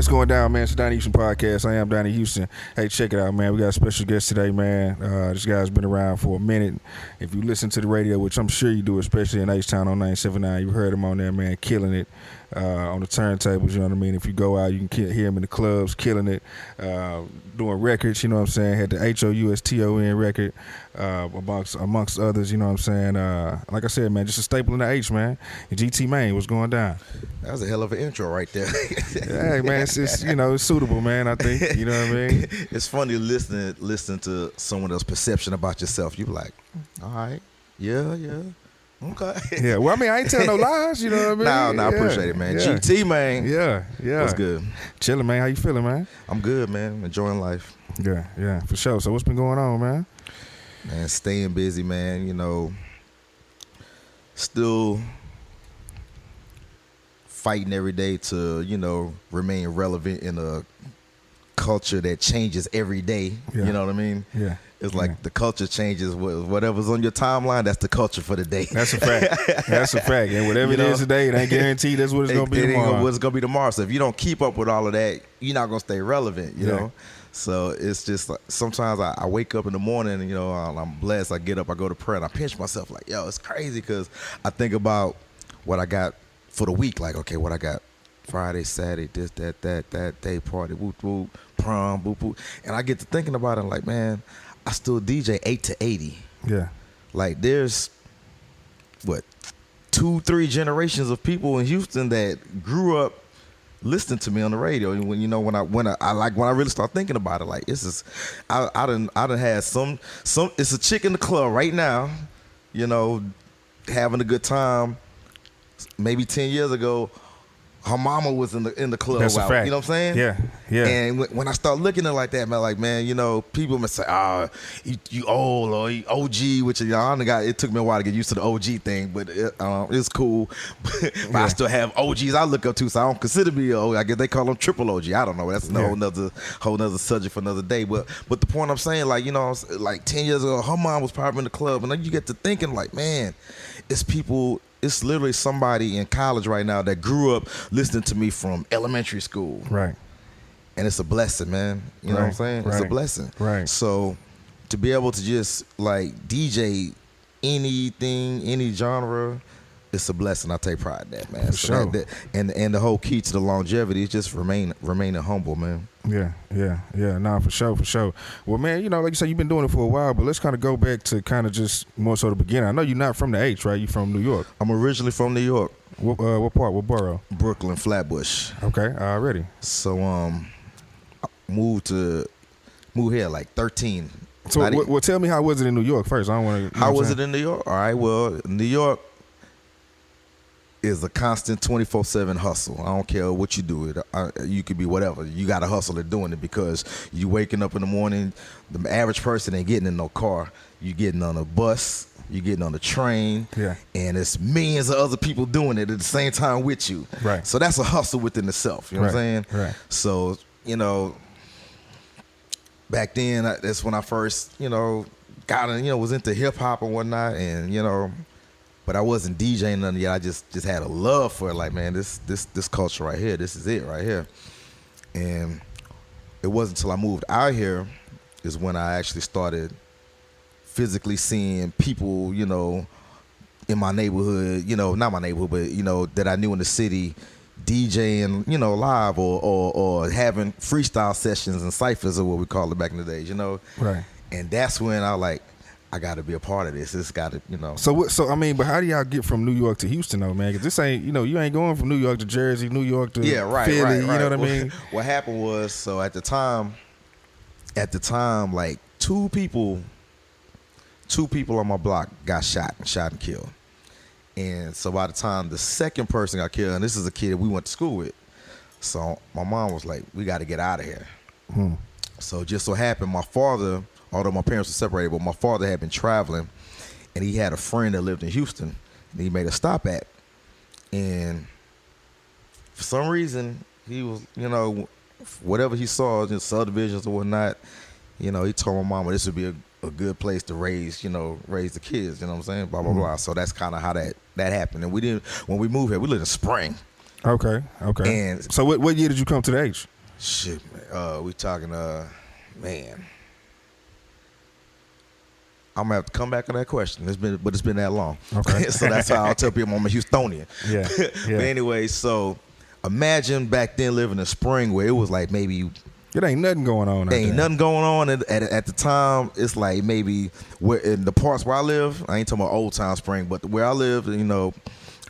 What's going down, man? It's the Donnie H.O.U.S.T.O.N podcast. I am Donnie H.O.U.S.T.O.N. Hey, check it out, man. We got a special guest today, man. This guy's been around for a minute. If you listen to the radio, which I'm sure you do, especially in H.O.U.N on 979, you heard him on there, man, killing it on the turntables, you know what I mean? If you go out, you can hear him in the clubs, killing it, doing records, you know what I'm saying? Had the H.O.U.S.T.O.N record, amongst others, you know what I'm saying? Like I said, man, just a staple in the H, man. And GT Mayne, what's going down? That was a hell of an intro right there. Hey, man, it's you know, it's suitable, man, I think. You know what I mean? It's funny listening to someone else's perception about yourself. You be like, all right, yeah. Okay. Yeah, well, I mean, I ain't telling no lies, you know what I mean? No, I appreciate it, man. Yeah. GT, man. Yeah. What's good? Chilling, man. How you feeling, man? I'm good, man. Enjoying life. Yeah, for sure. So what's been going on, man? Man, staying busy, man. You know, still fighting every day to, you know, remain relevant in a culture that changes every day. Yeah. You know what I mean? Yeah. It's like the culture changes. Whatever's on your timeline, that's the culture for the day. That's a fact. That's a fact. And whatever it is today, it ain't guaranteed that's what it's going to be tomorrow. Ain't what it's going to be tomorrow. So if you don't keep up with all of that, you're not going to stay relevant, you know? So it's just like, sometimes I wake up in the morning and, you know, I'm blessed. I get up, I go to prayer, and I pinch myself like, yo, it's crazy because I think about what I got for the week. Like, okay, what I got Friday, Saturday, this, that day, party, whoop, whoop, prom, boop, boop. And I get to thinking about it like, man, I still DJ 8 to 80. Yeah. Like there's 2-3 generations of people in Houston that grew up listening to me on the radio. And when I really start thinking about it, like this is I done had some it's a chick in the club right now, you know, having a good time. Maybe 10 years ago, her mama was in the club. That's a fact. You know what I'm saying? Yeah. And when I start looking at it like that, man, like, man, you know, people may say, you old or you OG, which, you know, it took me a while to get used to the OG thing, but it's cool. But I still have OGs I look up to, so I don't consider me old. I guess they call them triple OG. I don't know. That's a whole nother subject for another day. But the point I'm saying, like, you know, like 10 years ago, her mom was probably in the club, and then you get to thinking, like, man, it's literally somebody in college right now that grew up listening to me from elementary school. Right. And it's a blessing, man. You know what I'm saying? It's a blessing. Right. So to be able to just like DJ anything, any genre, it's a blessing. I take pride in that, man. For sure. And the whole key to the longevity is just remaining humble, man. Yeah. Nah, for sure. Well, man, you know, like you said, you've been doing it for a while, but let's kind of go back to kind of just more so the beginning. I know you're not from the H, right? You're from New York. I'm originally from New York. What part? What borough? Brooklyn, Flatbush. Okay, already. So I moved here like 13. So tell me, how was it in New York first? I don't want to. How was it in New York? All right, well, New York is a constant 24/7 hustle. I don't care what you do. You could be whatever. You got to hustle at doing it because you waking up in the morning. The average person ain't getting in no car. You getting on a bus. You getting on a train. Yeah. And it's millions of other people doing it at the same time with you. Right. So that's a hustle within itself. You know what I'm saying? Right. So, you know, back then, that's when I first, you know, was into hip hop and whatnot, and you know. But I wasn't DJing nothing yet. I just had a love for it. Like, man, this culture right here, this is it right here. And it wasn't until I moved out here is when I actually started physically seeing people, you know, in my neighborhood, you know, not my neighborhood, but, you know, that I knew in the city, DJing, you know, live or having freestyle sessions and ciphers or what we called it back in the days, you know. Right. And that's when I got to be a part of this. It's got to, you know. So I mean, but how do y'all get from New York to Houston though, man? Because this ain't, you know, you ain't going from New York to Jersey, New York to Philly. Right. You know what I mean? What happened was, so at the time, like two people on my block got shot and killed. And so by the time the second person got killed, and this is a kid we went to school with, so my mom was like, we got to get out of here. So just so happened, my father, although my parents were separated, but my father had been traveling, and he had a friend that lived in Houston, and he made a stop at. And for some reason, he was, you know, whatever he saw, just subdivisions or whatnot, you know, he told my mama this would be a good place to raise the kids, you know what I'm saying? Blah, blah, blah. So that's kind of how that happened. And when we moved here, we lived in Spring. Okay. And so what year did you come to the H? Shit, man. We talking, man. I'm gonna have to come back on that question. It's been that long. Okay. So that's how I'll tell people I'm a Houstonian. Yeah. But anyway, so imagine back then living in Spring where it was like maybe It ain't nothing going on. ain't nothing going on at the time. It's like maybe where in the parts where I live. I ain't talking about Old Town Spring, but where I live,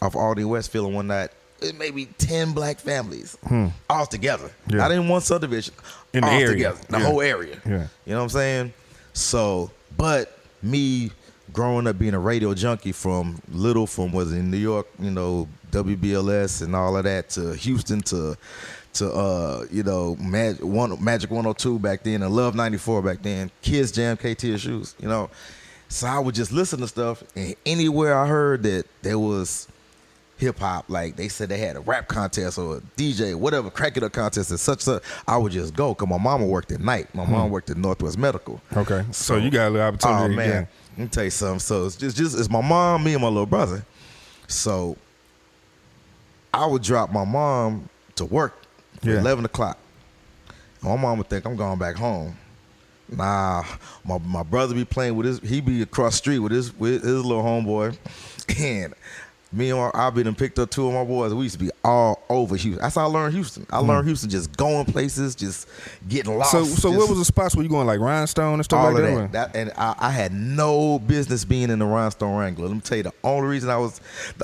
off Aldine Westfield and one night, it may be 10 black families all together. Yeah. Not in one subdivision. In the all area. together, the Yeah. whole area. Yeah. You know what I'm saying? So, but me growing up being a radio junkie from was in New York, WBLS and all of that, to Houston to Magic 102 back then and Love 94 back then, Kids Jam, KTSUs, So I would just listen to stuff, and anywhere I heard that there was hip hop, like they said they had a rap contest or a DJ, whatever, crack it up contest and such, I would just go, because my mama worked at night. My mom worked at Northwest Medical. Okay. So you got a little opportunity. Oh, man. Yeah. Let me tell you something. So it's my mom, me, and my little brother. So I would drop my mom to work at 11 o'clock. My mom would think I'm going back home. Nah, my brother be playing with he be across the street with his little homeboy. And me and I been picked up two of my boys. We used to be all over Houston. That's how I learned Houston. I learned Houston just going places, just getting lost. So what was the spots where you going, like Rhinestone and stuff all like of that? And I had no business being in the Rhinestone Wrangler. Let me tell you, the only reason I was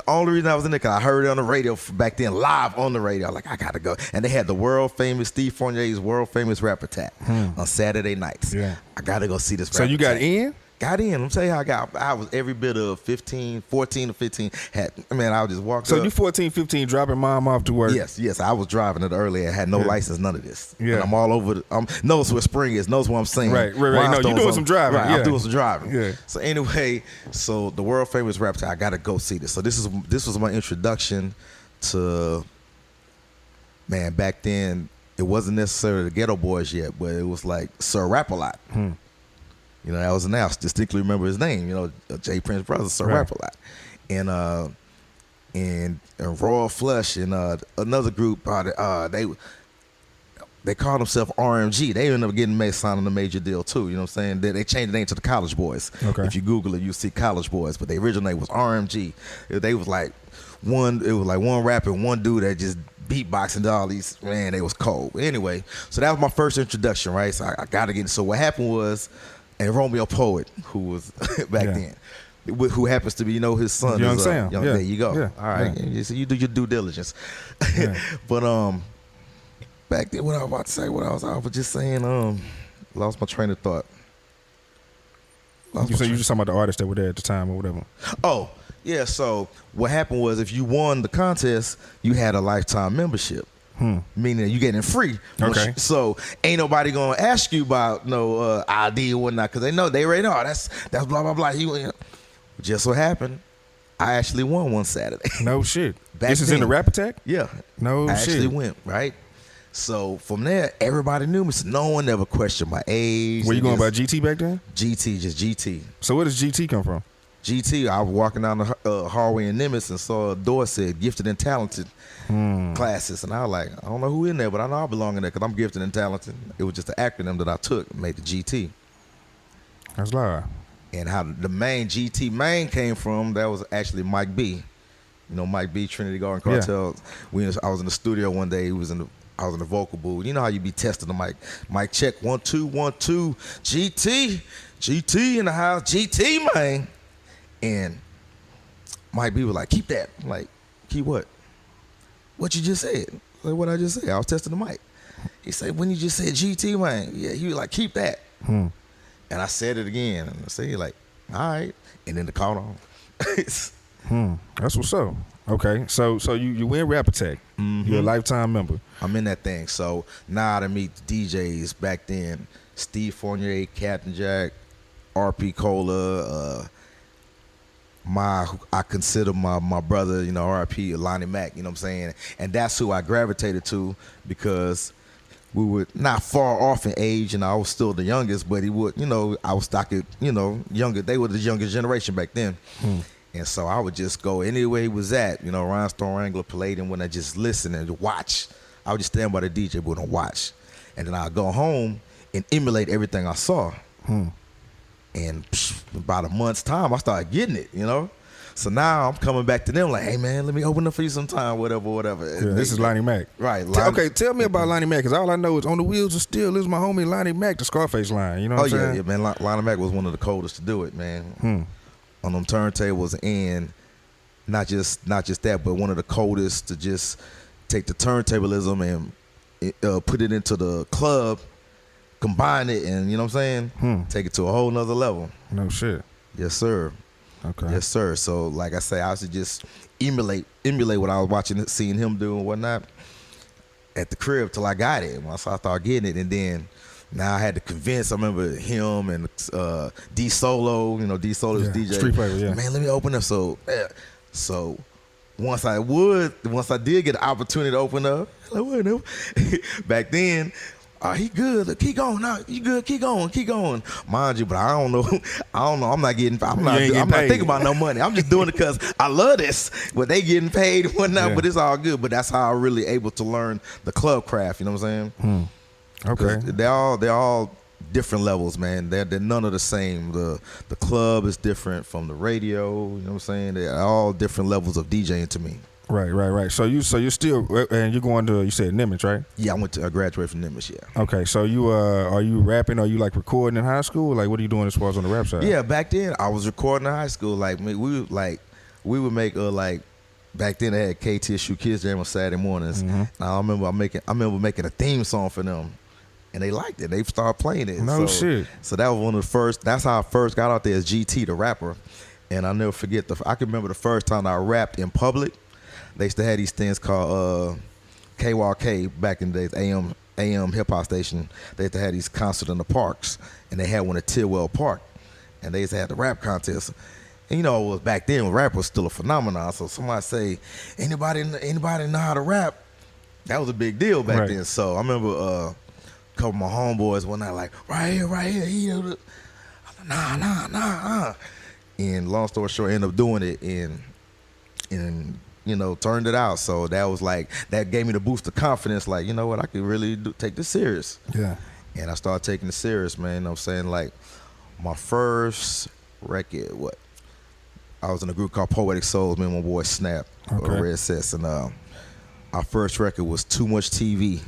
in there because I heard it on the radio back then, live on the radio. like, I gotta go. And they had the world famous Steve Fournier's world famous Rap Attack on Saturday nights. Yeah. I gotta go see this. So Rap you got Attack. in? Got in. Let me tell you how I was every bit of 14 to 15. I would just walk up. So you 14, 15, dropping mom off to work? Yes. I was driving it early. I had no license, none of this. Yeah. And I'm all over. Knows where Spring is. Knows what I'm saying. Right. No, you doing some driving. Right. Yeah. I'm doing some driving. Yeah. So anyway, the world famous Rap Attack, I got to go see this. So this was my introduction to, man, back then it wasn't necessarily the Ghetto Boys yet, but it was like Sir Rap-A-Lot. That was announced. Distinctly remember his name. Jay Prince's brother, Sir Rap-A-Lot, and Royal Flush and another group. They called themselves RMG. They ended up getting signing a major deal too. You know what I'm saying? They changed the name to the College Boys. Okay. If you Google it, you see College Boys, but the original name was RMG. They was like one rapper and one dude that just beatboxing to all these, man, they was cold. Anyway, so that was my first introduction, right? So I got to get. So what happened was. And Romeo Poet, who was back then, who happens to be, his son. Young Sam. There you go. Yeah. All right. Yeah. So you do your due diligence. Yeah. But back then, what I was about to say, I was just saying, lost my train of thought. You just talking about the artists that were there at the time or whatever. Oh, yeah. So what happened was if you won the contest, you had a lifetime membership. Meaning you getting free. Okay. So ain't nobody gonna ask you about no ID or whatnot because they know they already know that's blah blah blah. Just what happened, I actually won one Saturday. No shit. This is in the Rap Attack? Yeah. No I shit. actually went, right? So from there, everybody knew me. So no one ever questioned my age. Were you going by GT back then? GT, just GT. So where does GT come from? GT, I was walking down the hallway in Nimitz and saw a door said gifted and talented classes. And I was like, I don't know who in there, but I know I belong in there because I'm gifted and talented. It was just an acronym that I took and made the GT. That's live. And how the main GT Mayne came from, that was actually Mike B. Mike B, Trinity Garden Cartel. Yeah. I was in the studio one day. I was in the vocal booth. You know how you be testing the mic. Mic check, 1 2 1 2. GT in the house. GT, man. And Mike B was like, keep that. I'm like, keep what? What you just said? Like, what I just said? I was testing the mic. He said, when you just said GT, man. Yeah, he was like, keep that. And I said it again. And I said, like, all right. And then the call on. That's what's up. Okay. So you win Rap Attack. You're a lifetime member. I'm in that thing. So now I meet the DJs back then. Steve Fournier, Captain Jack, RP Cola, I consider my brother, RP, Lonnie Mack, you know what I'm saying? And that's who I gravitated to because we were not far off in age and I was still the youngest, but I was stocking, younger. They were the youngest generation back then. And so I would just go anywhere he was at, Rhinestone Wrangler, Palladium, when I just listen and watch. I would just stand by the DJ booth and watch. And then I'd go home and emulate everything I saw. And about a month's time, I started getting it, you know? So now I'm coming back to them like, hey, man, let me open up for you sometime, whatever. Yeah, this is Lonnie Mac. Right. Okay, tell me about Lonnie Mac, because all I know is On the Wheels of Steel is my homie Lonnie Mac, the Scarface line. You know what I'm saying? Yeah, man. Lonnie Mac was one of the coldest to do it, man. On them turntables, and not just that, but one of the coldest to just take the turntablism and put it into the club, combine it, and you know what I'm saying? Take it to a whole nother level. No shit. Yes, sir. Okay. Yes, sir. So, like I say, I used to just emulate what I was watching, seeing him do and whatnot at the crib till I got it. Once I started getting it, and then now I had to convince. I remember him and D Solo. You know, D Solo's DJ. Street Fighter, yeah. Man, let me open up. So once I did get the opportunity to open up, back then. He good. Look, keep going. No, you good. Keep going. Mind you, but I don't know. I'm not thinking about no money. I'm just doing it because I love this. But they getting paid and whatnot. Yeah. But it's all good. But that's how I really able to learn the club craft. You know what I'm saying? Okay. They're all different levels, man. They're none of the same. The club is different from the radio. You know what I'm saying? They're all different levels of DJing to me. Right. So you're still, and you're going to, you said Nimitz, right? Yeah, I graduated from Nimitz, yeah. Okay, so you are you rapping? Are you like recording in high school? Like, what are you doing as far as on the rap side? Yeah, back then I was recording in high school. Like we would make back then they had KTSU Kids Jam on Saturday mornings. And I remember making a theme song for them, and they liked it. They started playing it. No shit. So that was one of the first. That's how I first got out there as GT, the rapper. And I'll never forget I can remember the first time I rapped in public. They used to have these things called KYK back in the days, AM hip-hop station. They used to have these concerts in the parks, and they had one at Tidwell Park, and they used to have the rap contest. And you know, back then, rap was still a phenomenon. So somebody say, anybody know how to rap? That was a big deal back then. So I remember a couple of my homeboys one night like, right here. Nah. And long story short, ended up doing it, and you know, turned it out. So that was like, that gave me the boost of confidence. Like, you know what, I could really take this serious. Yeah. And I started taking it serious, man. You know what I'm saying? Like, my first record, I was in a group called Poetic Souls, me and my boy Snap, Red Sets. And our first record was Too Much TV.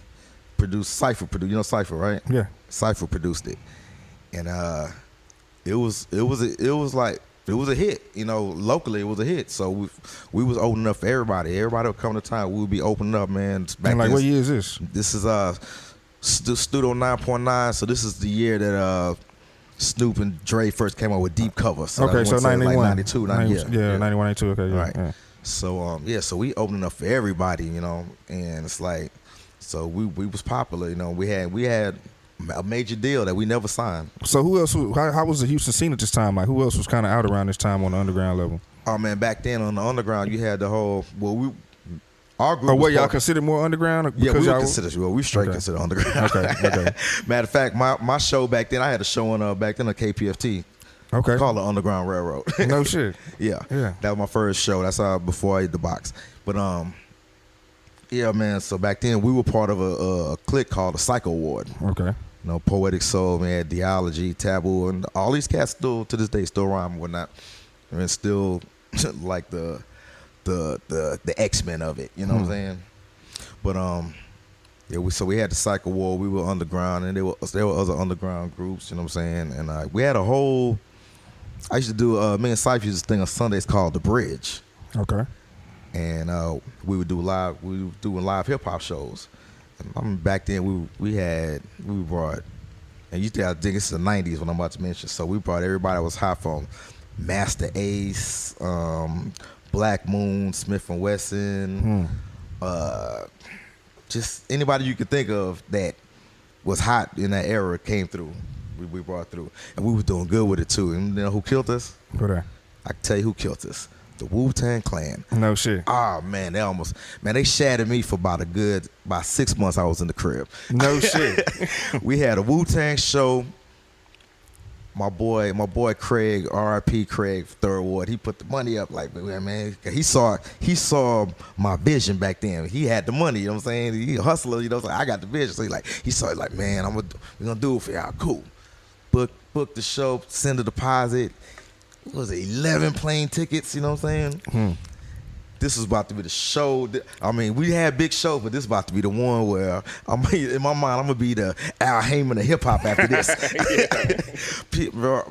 Cypher produced, you know Cypher, right? Yeah. Cypher produced it. And it was a hit, you know. Locally, it was a hit. So we was opening up for everybody. Everybody would come to town. We would be opening up, man. And like, what year is this? This is Studio 9.9. So this is the year that Snoop and Dre first came out with Deep Cover. So okay, so 91, like 92, 92. Yeah, 91, 92. Okay, yeah, right. Yeah. So so we opening up for everybody, you know, and it's like, so we was popular, you know. We had a major deal that we never signed. So who else? How was the Houston scene at this time? Like, who else was kind of out around this time on the underground level? Oh man, back then on the underground, you had the whole. Our group. Oh, what y'all consider more underground? Yeah, we consider. We straight consider underground. Okay. Matter of fact, my show back then, I had a show on back then on KPFT. Okay. Called the Underground Railroad. No shit. Yeah. That was my first show. That's before I hit the box. But yeah, man. So back then we were part of a clique called the Psycho Ward. Okay. You know, Poetic Soul, man, Theology, Taboo, and all these cats still to this day still rhyme and whatnot, and still like the X-Men of it. You know what I'm saying? But yeah, so we had the Psycho Ward. We were underground, and there were other underground groups. You know what I'm saying? And we had a whole. I used to do me and Cypher used to thing on Sundays called The Bridge. Okay. And we would do live. We were doing live hip hop shows. Back then we brought, and you think I think it's the 90s when I'm about to mention. So we brought everybody that was hot from Master Ace, Black Moon, Smith and Wesson, just anybody you could think of that was hot in that era came through. We brought through, and we was doing good with it too. And you know who killed us? Who that? I can tell you who killed us. The Wu-Tang Clan. No shit. Oh man, they shattered me for about 6 months. I was in the crib. No shit. We had a Wu-Tang show my boy Craig, R.I.P. Craig, Third Ward, he put the money up like, man, he saw my vision back then. He had the money, you know what I'm saying? He a hustler, you know, so I got the vision. So he saw it like, man, we're gonna do it for y'all. Cool. Book the show, send a deposit. What was it, 11 plane tickets, you know what I'm saying? This was about to be the show. I mean, we had big shows, but this is about to be the one where in my mind, I'm gonna be the Al Heyman of hip hop after this.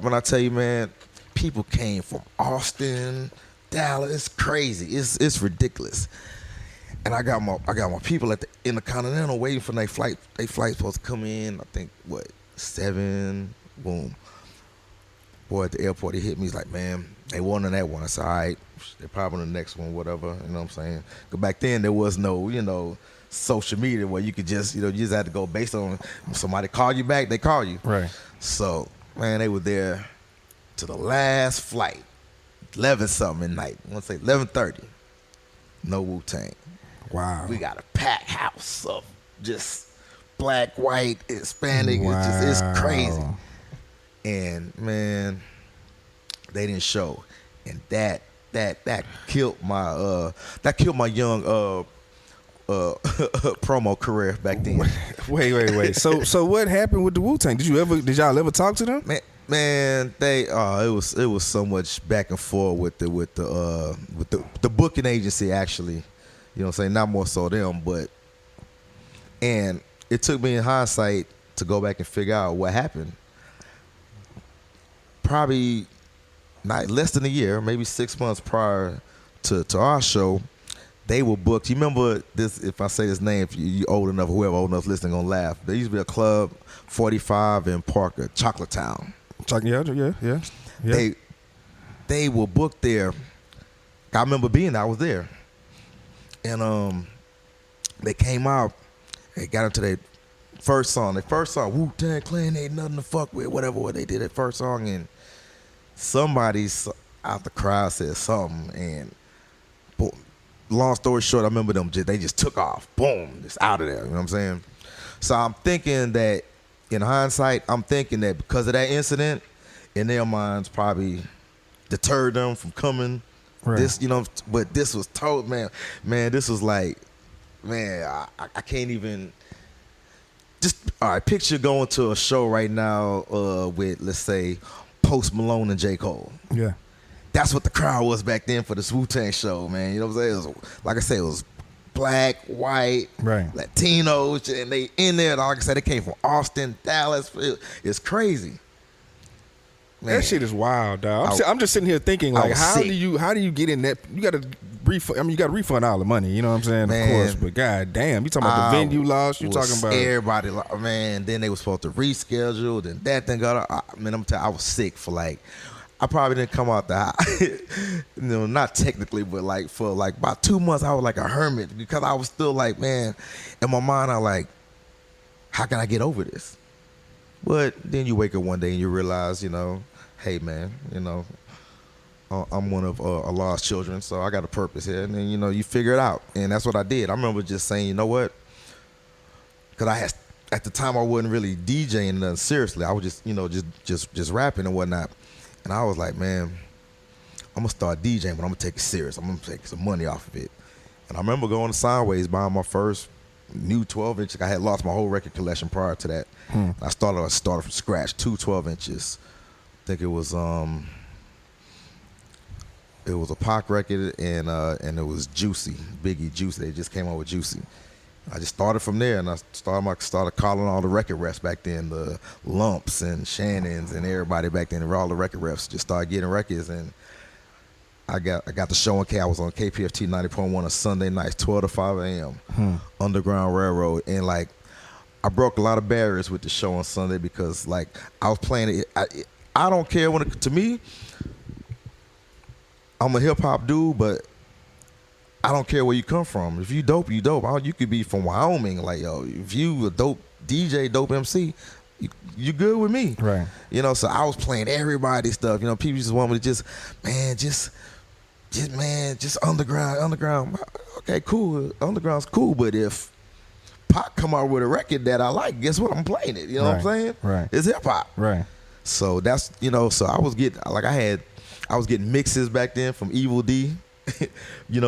When I tell you, man, people came from Austin, Dallas. It's crazy. It's ridiculous. And I got my people at the Intercontinental waiting for their flight. Their flight supposed to come in. I think 7. Boom. Boy at the airport, he hit me. He's like, man, they won on that one. I said, all right, they're probably on the next one, whatever. You know what I'm saying? Because back then there was no, social media where you could just, you just had to go based on somebody call you back, they call you. Right. So, man, they were there to the last flight, 11-something at night. I want to say 11:30. No Wu-Tang. Wow. We got a packed house of just black, white, Hispanic. Wow. It's crazy. And man, they didn't show, and that killed my young promo career back then. Wait. So what happened with the Wu-Tang? Did y'all ever talk to them? Man, it was so much back and forth with the booking agency actually. You know what I'm saying? Not more so them, and it took me in hindsight to go back and figure out what happened. Probably not less than a year, maybe 6 months prior to our show, they were booked. You remember this? If I say this name, if you old enough, whoever old enough listening gonna laugh. There used to be a club, 45 in Parker, Chocolate Town. Yeah. They were booked there. I remember being there. I was there, and they came out. They got into their first song. Wu-Tang Clan ain't nothing to fuck with. Whatever they did that first song, and somebody out the crowd said something, and boom, long story short, I remember them. They just took off. Boom, just out of there. You know what I'm saying? So I'm thinking that, in hindsight, because of that incident, in their minds, probably deterred them from coming. Right. This, but this was told, man. This was like, man, I can't even. Just all right. Picture going to a show right now with, let's say, Post Malone and J. Cole. Yeah. That's what the crowd was back then for this Wu-Tang show, man. You know what I'm saying? It was, like I said, it was black, white, right, Latinos, and they in there. Like I said, they came from Austin, Dallas. It's crazy. Man. That shit is wild, dog. I'm just sitting here thinking, like, how do you get in that? You got to refund. I mean, you got to refund all the money. You know what I'm saying? Man, of course, but god damn, you talking about the venue loss? You talking about everybody? Man, then they were supposed to reschedule. Then that thing got. I'm telling you, I was sick for like. I probably didn't come out the house, not technically, but like for like about 2 months, I was like a hermit because I was still like, man, in my mind, I like, how can I get over this? But then you wake up one day and you realize, hey man, I'm one of Allah's children, so I got a purpose here, and then you figure it out, and that's what I did. I remember just saying, you know what? Because at the time I wasn't really DJing nothing seriously. I was just just rapping and whatnot. And I was like, man, I'm going to start DJing, but I'm going to take it serious. I'm going to take some money off of it. And I remember going to Sideways, buying my first new 12-inch. I had lost my whole record collection prior to that. I started from scratch, 2 12-inches. I think it was a Pac record and it was Juicy, Biggie, Juicy. They just came out with Juicy. I just started from there, and I started calling all the record reps back then, the Lumps and Shannons and everybody back then. All the record reps just started getting records, and I got the show on I was on KPFT 90.1 on Sunday nights, 12 to 5 a.m. Underground Railroad, and like I broke a lot of barriers with the show on Sunday because like I was playing it. I don't care to me, I'm a hip hop dude, but I don't care where you come from. If you dope, you dope. You could be from Wyoming. Like, yo, if you a dope DJ, dope MC, you good with me. Right. So I was playing everybody's stuff. People just want me to just underground. Okay, cool. Underground's cool. But if Pac come out with a record that I like, guess what? I'm playing it. You know what I'm saying? Right. It's hip hop. Right. So that's, so I was getting mixes back then from Evil D.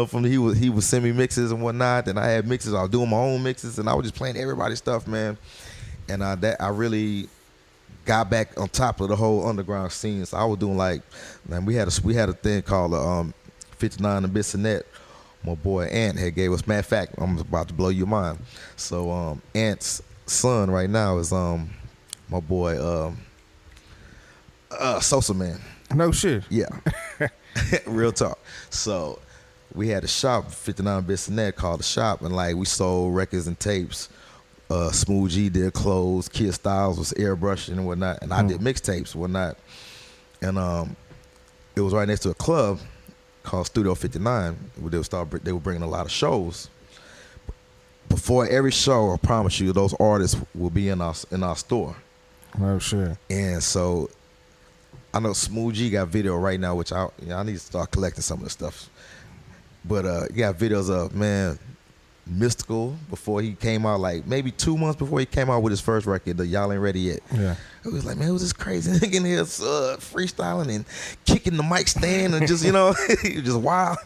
From he would send me mixes and whatnot. Then I had mixes. I was doing my own mixes, and I was just playing everybody's stuff, man. And I really got back on top of the whole underground scene. So I was doing we had a thing called 59 and Bissonette. My boy Ant had gave us. Matter of fact, I'm about to blow your mind. So Ant's son right now is my boy Sosa Man. No shit. Yeah. Real talk. So we had a shop, 59 Bissonette, called The Shop, and we sold records and tapes. Smooth G did clothes, Kid Styles was airbrushing and whatnot, and I did mixtapes and whatnot. And it was right next to a club called Studio 59. They were bringing a lot of shows. Before every show, I promise you, those artists will be in our store. Oh shit. And so I know Smooth G got video right now, which I need to start collecting some of the stuff. But you got videos of, man, Mystical before he came out, maybe 2 months before he came out with his first record, the Y'all Ain't Ready Yet. Yeah. It was like, man, it was this crazy nigga in here freestyling and kicking the mic stand and just, he was just wild.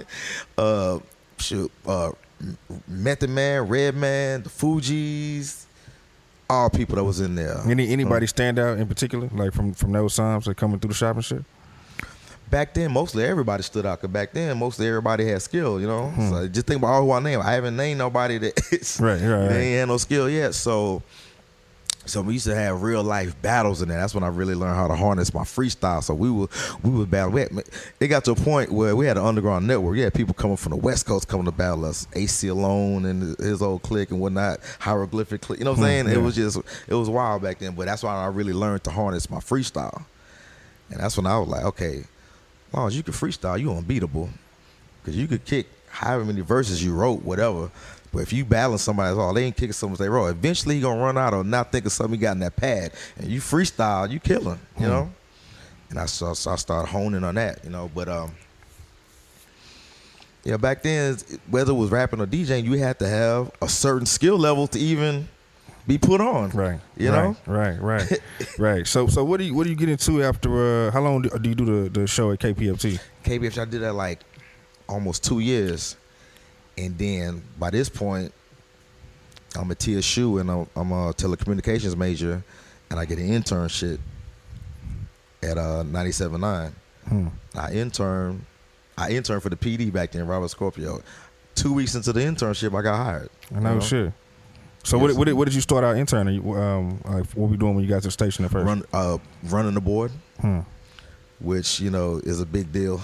Method Man, Red Man, the Fugees, all people that was in there. Anybody stand out in particular, from those times, coming through the shop and shit? Back then, mostly everybody stood out. Cause back then, mostly everybody had skill. So just think about all who I name. I haven't named nobody that right. They ain't had no skill yet. So we used to have real life battles in there. That's when I really learned how to harness my freestyle. So we would battle. It got to a point where we had an underground network. We had people coming from the West Coast coming to battle us. H.O.U.S.T.O.N and his old clique and whatnot. Hieroglyphic clique. You know what I'm saying? Yeah. It was wild back then. But that's why I really learned to harness my freestyle. And that's when I was like, okay, as long as you can freestyle, you unbeatable. Because you could kick however many verses you wrote, whatever. But if you battling somebody, they ain't kicking something they wrote. Eventually, he gonna run out or not think of something he got in that pad. And you freestyle, you kill him, you know? And I started honing on that, But, back then, whether it was rapping or DJing, you had to have a certain skill level to even be put on. Right. You know? Right. Right. So what do you get into after, how long do you do the show at KPFT? KPFT, I did that almost 2 years. And then by this point, I'm at H.O.U.S.T.O.N and I'm a telecommunications major, and I get an internship at 97.9. I interned for the PD back then, Robert Scorpio. 2 weeks into the internship, I got hired. I know shit. So yes. what did you start out interning? What were you doing when you got to the station at first? Running the board, which is a big deal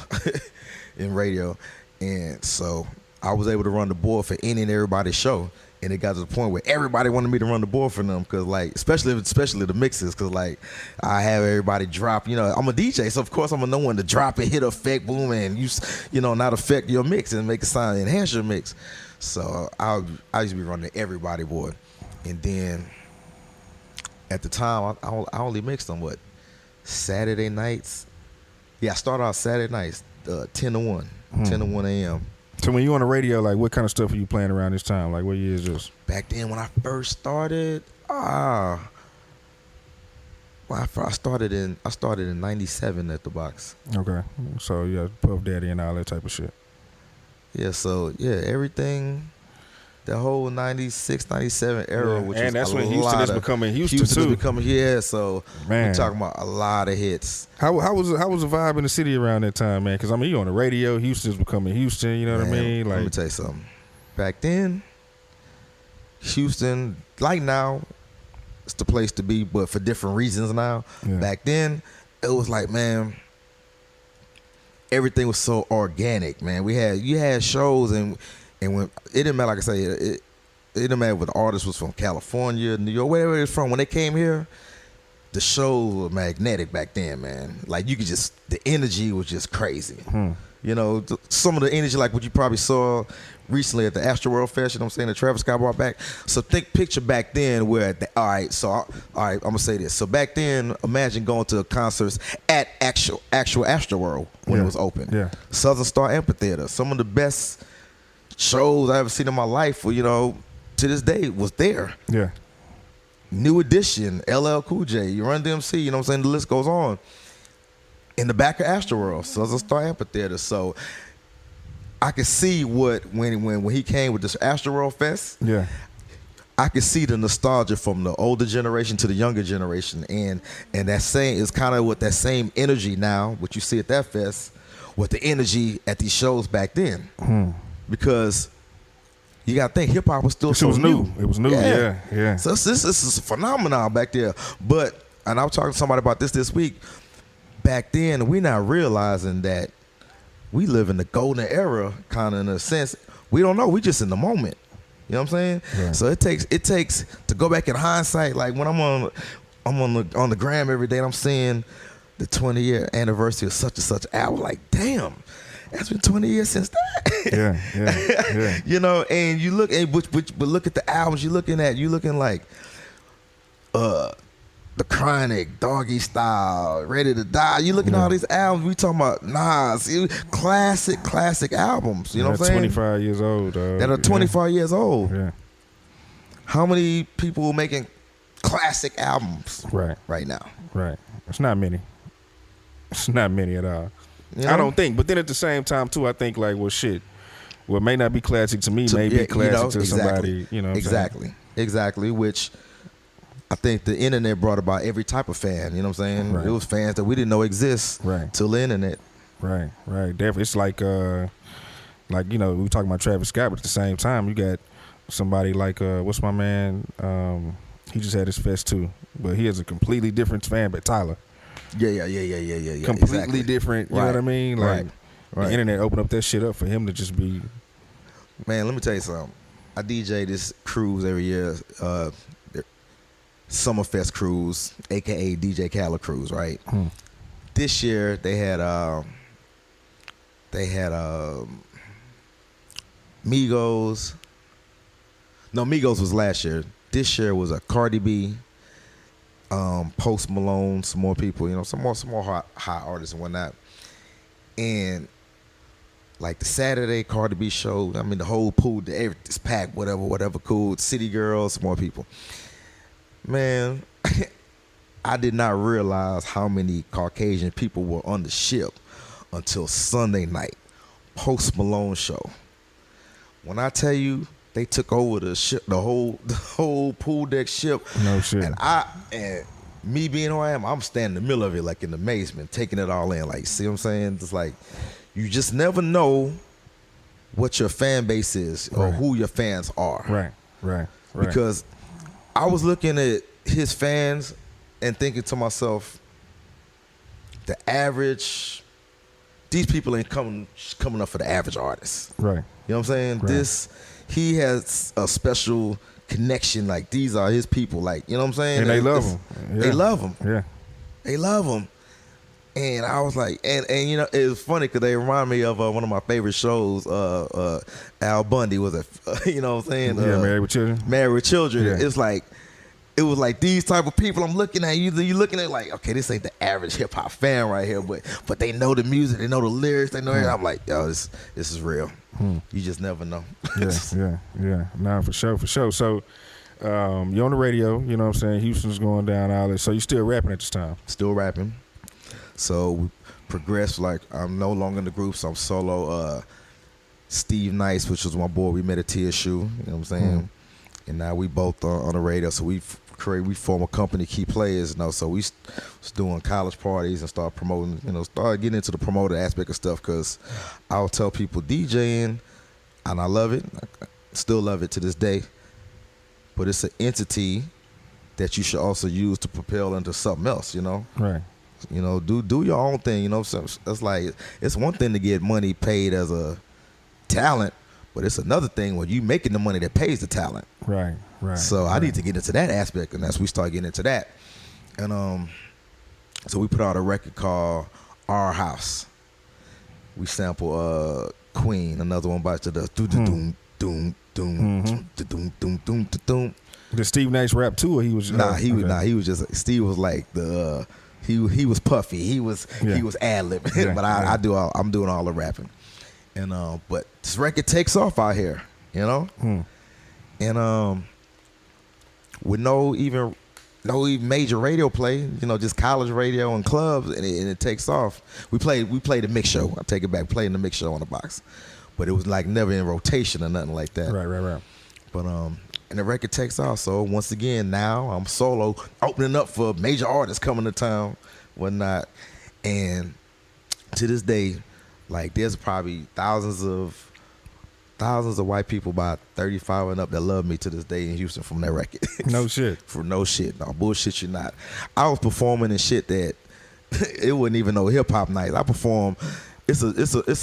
in radio, and so I was able to run the board for any and everybody's show, and it got to the point where everybody wanted me to run the board for them, because especially the mixes, because I have everybody drop. I'm a DJ, so of course I'm gonna know when to drop it, hit effect, boom, and not affect your mix and make it sound enhance your mix. So I used to be running everybody board, and then at the time I only mixed on Saturday nights. Yeah, I started out Saturday nights, 10 to 1 a.m. So when you on the radio, what kind of stuff are you playing around this time? What year is this? Back then when I first started, I started in 97 at the box. Okay. So yeah, Puff Daddy and all that type of shit. Yeah, so everything, the whole 96, 97 era, which and was that's a when Houston is becoming Houston too. So man, we're talking about a lot of hits. How was the vibe in the city around that time, man? Because you on the radio, Houston's becoming Houston. You know what I mean? Let me tell you something. Back then, Houston, now, it's the place to be, but for different reasons now. Yeah. Back then, it was man, everything was so organic, man. You had shows, and when it didn't matter, like I say, it didn't matter if the artist was from California, New York, wherever it's from. When they came here, the shows were magnetic back then, man. You could the energy was just crazy. Some of the energy, what you probably saw recently at the Astroworld Fest, what I'm saying, that Travis Scott brought back. So picture back then where, I'm gonna say this. So back then, imagine going to concerts at actual Astroworld when it was open. Yeah. Southern Star Amphitheater. Some of the best shows I ever seen in my life, to this day was there. Yeah. New Edition, LL Cool J, you Run DMC, you know what I'm saying? The list goes on. In the back of Astroworld, Sons of Star Amphitheater. So I could see when he came with this Astroworld Fest. Yeah. I could see the nostalgia from the older generation to the younger generation, and that same is kind of with that same energy now. What you see at that fest, with the energy at these shows back then, because you got to think hip hop was still so new. It was new. Yeah. So this is a phenomenon back there. And I was talking to somebody about this week. Back then, we're not realizing that we live in the golden era, kind of in a sense. We don't know. We just in the moment. You know what I'm saying? Right. So it takes to go back in hindsight. Like when I'm on the gram every day, and I'm seeing the 20-year anniversary of such and such album. Like, damn, that's been 20 years since that. Yeah. You know, and you look but look at the albums you're looking like The Chronic, Doggy Style, Ready to Die. You looking at all these albums. We talking about Nas, classic albums. You know what I'm saying? 25 years old. That are 25 years old. Yeah. How many people making classic albums right now? Right. It's not many. It's not many at all. You know? I don't think. But then at the same time, too, I think like, well, shit. What may not be classic to me may be classic to somebody. You know what I'm Exactly. Which I think the internet brought about every type of fan. You know what I'm saying? Right. It was fans that we didn't know exist till the internet. Right. Definitely. It's like you know, we were talking about Travis Scott, but at the same time, you got somebody like what's my man? He just had his fest too, but he has a completely different fan. But Tyler. Yeah. Completely different. You know what I mean? Like right. The internet opened up that shit up for him to just be. Man, let me tell you something. I DJ this cruise every year. Summerfest cruise, aka DJ Khaled cruise, right? This year they had Migos. No, Migos was last year. This year was a Cardi B, Post Malone, some more people, you know, some more hot artists and whatnot. And like the Saturday Cardi B show, I mean the whole pool, it's packed, whatever, cool. City Girls, some more people. Man, I did not realize how many Caucasian people were on the ship until Sunday night, Post Malone show. When I tell you they took over the ship, the whole pool deck ship. No shit. And me being who I am, I'm standing in the middle of it, like in amazement, taking it all in. Like, see what I'm saying? It's like you just never know what your fan base is or who your fans are. Right. Because I was looking at his fans and thinking to myself, the average, these people ain't coming up for the average artist. Right. You know what I'm saying? Right. He has a special connection. Like, these are his people. Like, you know what I'm saying? And they love him. Yeah. They love him. Yeah. They love him. And I was like, and you know, it was funny because they remind me of one of my favorite shows. Al Bundy was you know what I'm saying? Married with Children. Married with Children. Yeah. It was like these type of people I'm looking at. You looking at like, okay, this ain't the average hip hop fan right here, but they know the music, they know the lyrics, they know it. I'm like, yo, this is real. You just never know. Yeah. Nah, for sure. So, you're on the radio. You know what I'm saying? Houston's going down, all this. So you still rapping at this time? Still rapping. So we progressed. Like, I'm no longer in the group, so I'm solo. Steve Nice, which was my boy, we met at TSU. You know what I'm saying? And now we both on the radio. So we form a company, Key Players. You know, so we was doing college parties and start promoting. You know, start getting into the promoter aspect of stuff. Because I'll tell people DJing, and I love it. I still love it to this day. But it's an entity that you should also use to propel into something else. You know. Right. You know, do your own thing. You know, so it's like it's one thing to get money paid as a talent, but it's another thing when you making the money that pays the talent. Right. So I need to get into that aspect, and as we start getting into that, and so we put out a record called Our House. We sample Queen, another one by the doom doom doom doom doom doom doom. Did Steve Nice rap too, or he was? He was just Steve was like the. He was puffy. He was ad-libbing. But I'm doing all the rapping. And but this record takes off out here, you know? And with no even no even major radio play, you know, just college radio and clubs, and it takes off. We played the mix show. I take it back, playing the mix show on the box, but it was like never in rotation or nothing like that. Right. But and the record takes off. So once again, now I'm solo, opening up for major artists coming to town, whatnot, and to this day, like there's probably thousands of white people by 35 and up that love me to this day in Houston from that record. No shit. For no shit. No bullshit you not. I was performing in shit that it wasn't even no hip hop night. I performed. It's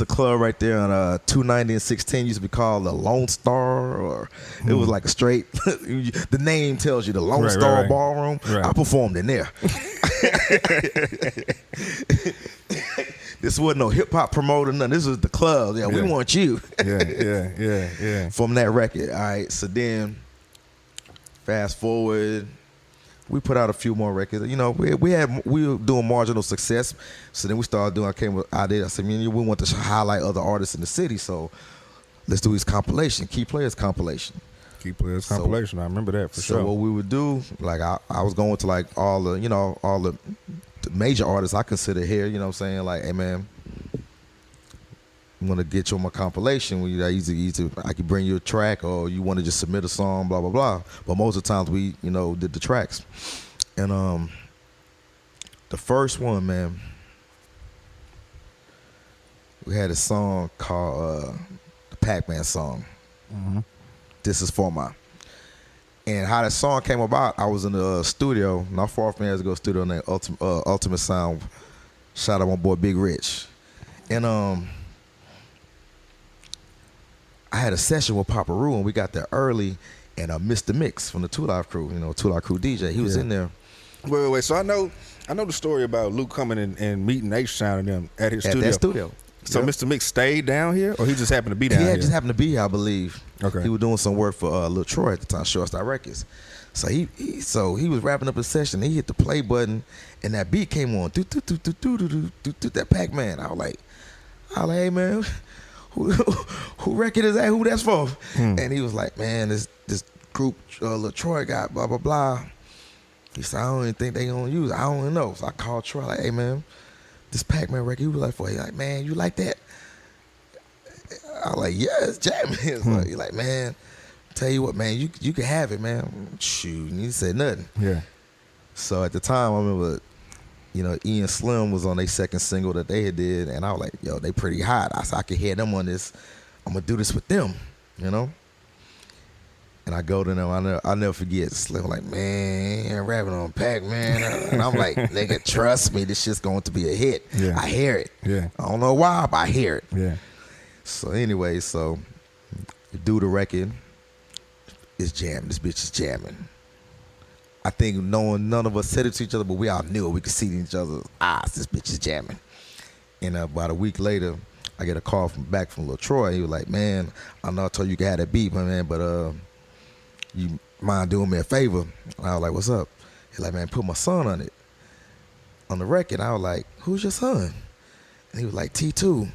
a club right there on 290 and 16. Used to be called the Lone Star, or it was like a straight. The name tells you the Lone Star Ballroom. Right. I performed in there. This wasn't no hip hop promoter, nothing. This was the club. Yeah, we want you. Yeah. From that record. All right. So then, fast forward, we put out a few more records. You know, we were doing marginal success. So then we started doing. I came with idea. I said, we want to highlight other artists in the city. So let's do this compilation, Key Players compilation. Key Players compilation. I remember that for sure. So what we would do, like I was going to like all the major artists I consider here, you know what I'm saying? Like, hey man, I'm gonna get you on my compilation. Either I could bring you a track, or you want to just submit a song, blah blah blah. But most of the times we, did the tracks. And the first one, man, we had a song called the Pac-Man song. Mm-hmm. This is for my. And how that song came about, I was in the studio, not far from years ago, studio named Ultimate Sound. Shout out my boy Big Rich. And I had a session with Papa Roo, and we got there early, and Mr. Mix from the 2 Live Crew, 2 Live Crew DJ, he was in there. Wait. So I know the story about Luke coming and meeting H.O.U.S.T.O.N and them at his studio. At that studio. So Mr. Mix stayed down here, or he just happened to be down here? He just happened to be here, I believe. Okay. He was doing some work for Lil Troy at the time, H.O.U.S.T.O.N Records. So he was wrapping up his session. He hit the play button, and that beat came on. That Pac-Man. I was like, hey man, who record is that? Who that's for? And he was like, man, this group Lil Troy got blah blah blah. He said, I don't even think they gonna use it. I don't even know. So I called Troy like, hey man, this Pac-Man record, he was like, he like, man, you like that? I was like, yeah, it's jamming. He's like, man, tell you what, man, you can have it, man. Shoot, and he said nothing. Yeah. So at the time, I remember, Ian Slim was on their second single that they had did, and I was like, yo, they pretty hot. I said, I can hear them on this. I'm gonna do this with them, And I go to them, I'll never forget. Slim like, man, rapping on Pac-Man. And I'm like, nigga, trust me, this shit's going to be a hit. Yeah. I hear it. Yeah. I don't know why, but I hear it. Yeah. So anyway, we do the record. It's jamming. This bitch is jamming. I think none of us said it to each other, but we all knew it. We could see in each other's eyes. This bitch is jamming. And about a week later, I get a call back from Lil Troy. He was like, man, I know I told you could have that beat, man, but you mind doing me a favor? And I was like, what's up? He's like, man, put my son on it, on the record. I was like, who's your son? And he was like, T2.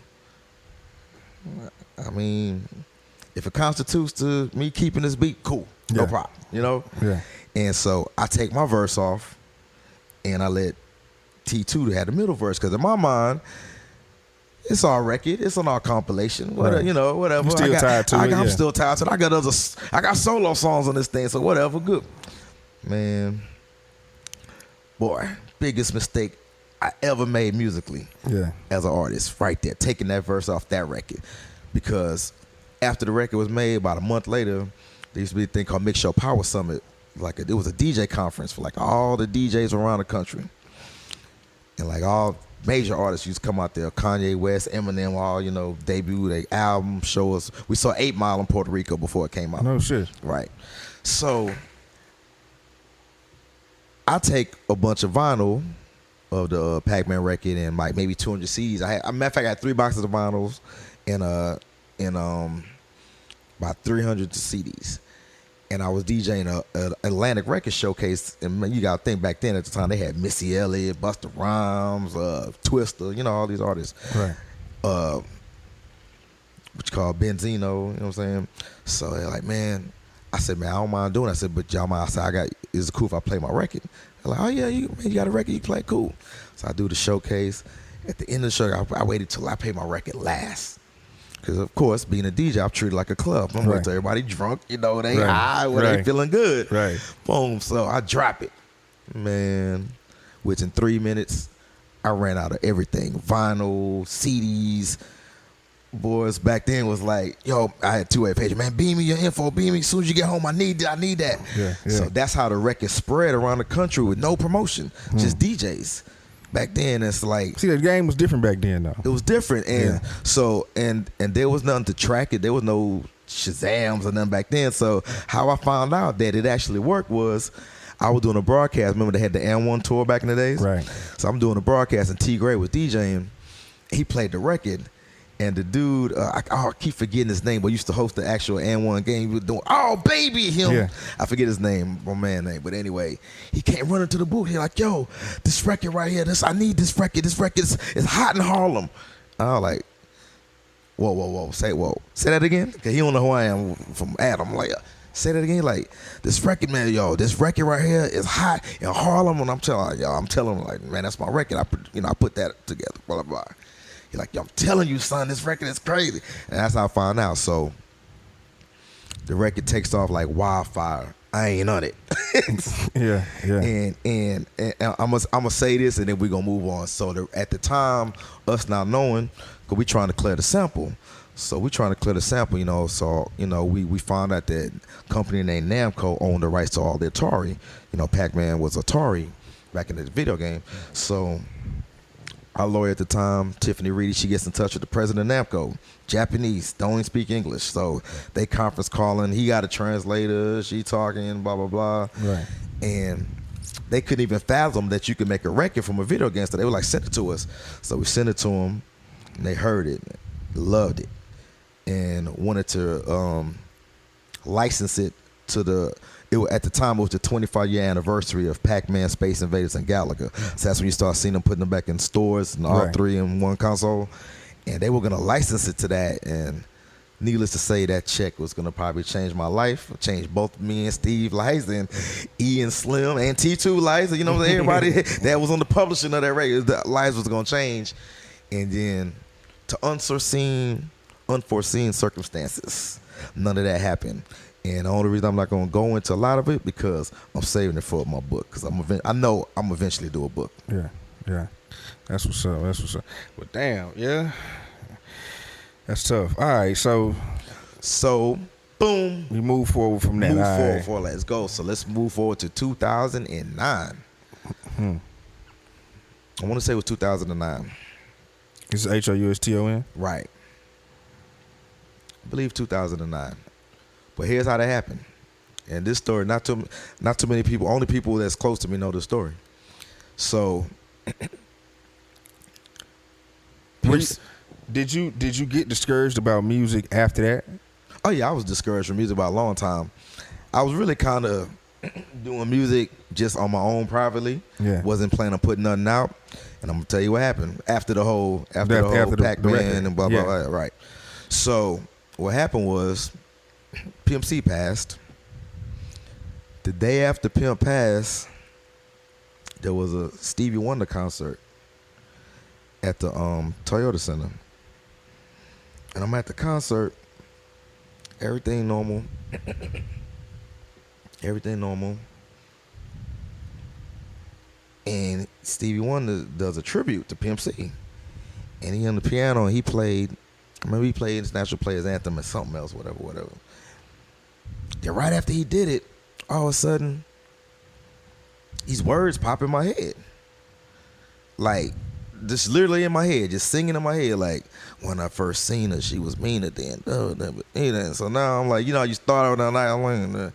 I mean, if it constitutes to me keeping this beat, cool, no problem, Yeah. And so I take my verse off, and I let T2 have the middle verse, because in my mind, it's our record, it's on our compilation, whatever, right. Whatever. You're still tied to it. I'm still tied to it. I got solo songs on this thing, so whatever, good. Man, boy, biggest mistake I ever made musically as an artist, right there, taking that verse off that record. Because after the record was made, about a month later, there used to be a thing called Mix Show Power Summit. It was a DJ conference for like all the DJs around the country. And like all major artists used to come out there. Kanye West, Eminem, all, debut their album, show us. We saw 8 Mile in Puerto Rico before it came out. No shit. Right. So I take a bunch of vinyl of the Pac-Man record and like maybe 200 CDs. Matter of fact, I had 3 boxes of vinyls and about 300 CDs. And I was DJing a Atlantic Record Showcase, and you got to think back then at the time they had Missy Elliott, Busta Rhymes, Twista, all these artists. Right. What you call Benzino, you know what I'm saying? So they're like, man, I said, man, I don't mind doing it. I said, but y'all mind, I said, is it cool if I play my record? They're like, oh yeah, you got a record, you play, cool. So I do the showcase. At the end of the show, I waited till I played my record last. Because, of course, being a DJ, I'm treated like a club. I'm waiting till everybody drunk, they high, they feeling good. Right. Boom, so I drop it. Man, within 3 minutes, I ran out of everything. Vinyl, CDs. Boys back then was like, yo, I had 2-way pages. Man, beam me your info, beam me. As soon as you get home, I need that. Yeah. So that's how the record spread around the country with no promotion, just DJs. Back then, it's like, see, the game was different back then, though. it was different, and so and there was nothing to track it. There was no Shazams or nothing back then. So how I found out that it actually worked was I was doing a broadcast. Remember they had the N1 tour back in the days, right? So I'm doing a broadcast, and T. Gray was DJing. He played the record. And the dude, I keep forgetting his name, but used to host the actual N1 game. He was doing, oh, baby, him. Yeah. I forget his name, my man name. But anyway, he came running to the booth. He like, yo, this record right here, I need this record. This record is hot in Harlem. I was like, whoa. Say that again? Because he don't know who I am from Adam. I'm like, say that again? Like, this record, man, this record right here is hot in Harlem. And I'm telling him, like, man, that's my record. I put that together, blah, blah, blah. He's like, yo, I'm telling you, son, this record is crazy. And that's how I found out. So the record takes off like wildfire. I ain't on it. Yeah. And I'm gonna say this, and then we're gonna move on. So at the time, us not knowing, because we trying to clear the sample. So we trying to clear the sample, So, we found out that company named Namco owned the rights to all the Atari. Pac-Man was Atari back in the video game. So our lawyer at the time, Tiffany Reedy, she gets in touch with the president of Namco, Japanese, don't even speak English. So they conference calling, he got a translator, she talking, blah, blah, blah. Right. And they couldn't even fathom that you could make a record from a video game. So they were like, send it to us. So we sent it to them, and they heard it, loved it, and wanted to license it to at the time, it was the 25-year anniversary of Pac-Man, Space Invaders, and Galaga. So that's when you start seeing them putting them back in stores, and all three in one console. And they were going to license it to that. And needless to say, that check was going to probably change my life, change both me and Steve lives, and E and Slim, and T2 lives. Everybody that was on the publishing of that record, the lives was going to change. And then to unforeseen circumstances, none of that happened. And the only reason I'm not going to go into a lot of it because I'm saving it for my book. Because I know I'm eventually do a book. Yeah. That's what's up. But damn, yeah. That's tough. All right, so boom. We move forward from that. Move forward. Let's go. So let's move forward to 2009. I want to say it was 2009. This is H.O.U.S.T.O.N? Right. I believe 2009. But here's how that happened. And this story, not too many people, only people that's close to me know the story. So, did you get discouraged about music after that? Oh yeah, I was discouraged from music about a long time. I was really kind of doing music just on my own privately. Yeah. Wasn't planning on putting nothing out. And I'm gonna tell you what happened after the whole Pac-Man and blah blah blah. Right. So what happened was, Pimp C passed. The day after Pimp passed, there was a Stevie Wonder concert at the Toyota Center. And I'm at the concert, everything normal. And Stevie Wonder does a tribute to Pimp C. And he on the piano, and he played International Players Anthem and something else, whatever. Then right after he did it, all of a sudden, these words pop in my head. Like, just literally in my head, just singing in my head, like, when I first seen her, she was meaner then. So now I'm like, you start out that night, I'm like,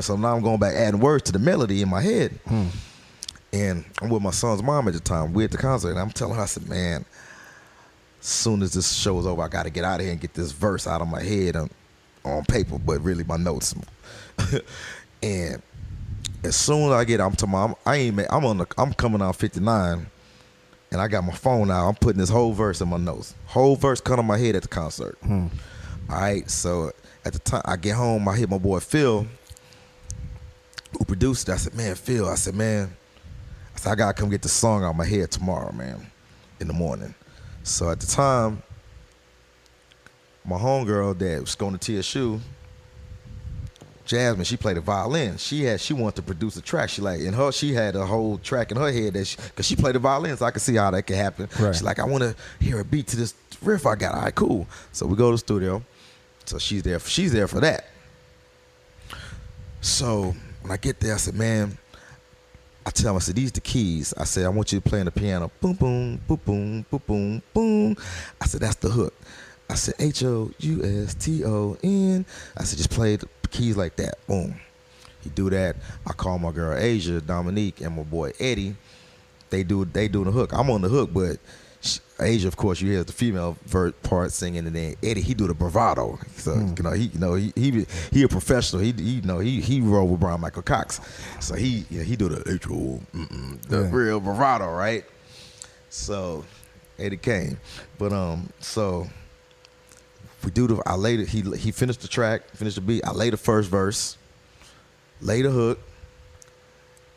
so now I'm going back adding words to the melody in my head. And I'm with my son's mom at the time. We're at the concert, and I'm telling her, I said, man, as soon as this show is over, I got to get out of here and get this verse out of my head on paper, but really my notes. And as soon as I get, I'm coming out 59, and I got my phone out. I'm putting this whole verse in my notes. Whole verse cut on my head at the concert. All right, so At the time, I get home, I hit my boy Phil, who produced it. I said, man, Phil, I said, I gotta come get the song out of my head tomorrow, man, in the morning. So at the time, my homegirl that was going to TSU, Jasmine, she played the violin. She wanted to produce a track. She had a whole track in her head because she played the violin, so I could see how that could happen. Right. She's like, I want to hear a beat to this riff I got. All right, cool. So we go to the studio. So she's there for that. So when I get there, I said, man, I tell him, I said, these the keys. I said, I want you to play on the piano. Boom, boom, boom, boom, boom, boom, boom. I said, that's the hook. I said, H.O.U.S.T.O.N. I said, just play the keys like that. Boom. He do that. I call my girl Asia, Dominique, and my boy Eddie. They do the hook. I'm on the hook, but Asia, of course, you hear the female part singing, and then Eddie, he do the bravado. So he a professional. He roll with Brian Michael Cox. So he do the the real bravado, right? So Eddie came, but so we do he finished the track, finished the beat. I laid the first verse, laid the hook,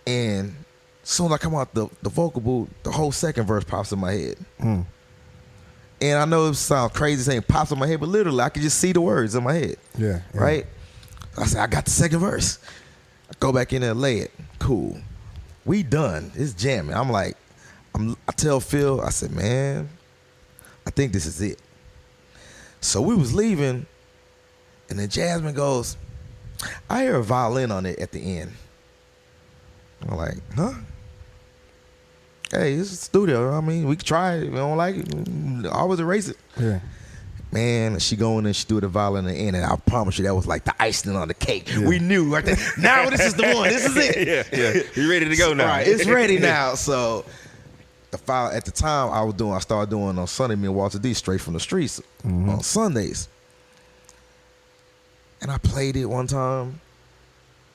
and as soon as I come out the vocal booth, the whole second verse pops in my head. And I know it sounds crazy saying pops in my head, but literally I can just see the words in my head. Yeah. Right? I said, I got the second verse. I go back in there and lay it. Cool. We done. It's jamming. I tell Phil, I said, man, I think this is it. So we was leaving, and then Jasmine goes, I hear a violin on it at the end. I'm like, huh? Hey, it's a studio. I mean, we can try it. If we don't like it, always erase it. Yeah. Man, she go in and she do the violin in the end, and I promise you that was like the icing on the cake. Yeah. We knew right there. Now this is the one. This is it. Yeah. You ready to go now? Right, it's ready now. So the file at the time I started doing on Sunday, me and Walter D straight from the streets on Sundays. And I played it one time.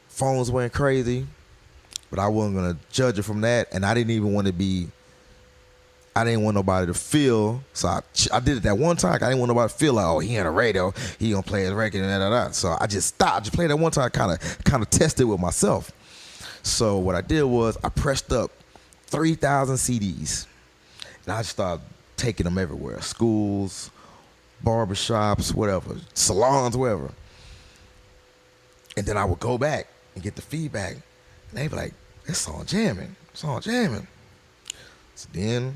Phones went crazy. But I wasn't gonna judge it from that, and I didn't even want to be. I didn't want nobody to feel. So I did it that one time. I didn't want nobody to feel like, oh, he on the radio, he gonna play his record and that. So I just stopped. Just played that one time. Kind of tested with myself. So what I did was I pressed up 3,000 CDs, and I just started taking them everywhere: schools, barbershops, whatever, salons, wherever. And then I would go back and get the feedback. And they be like, this song jamming. So then,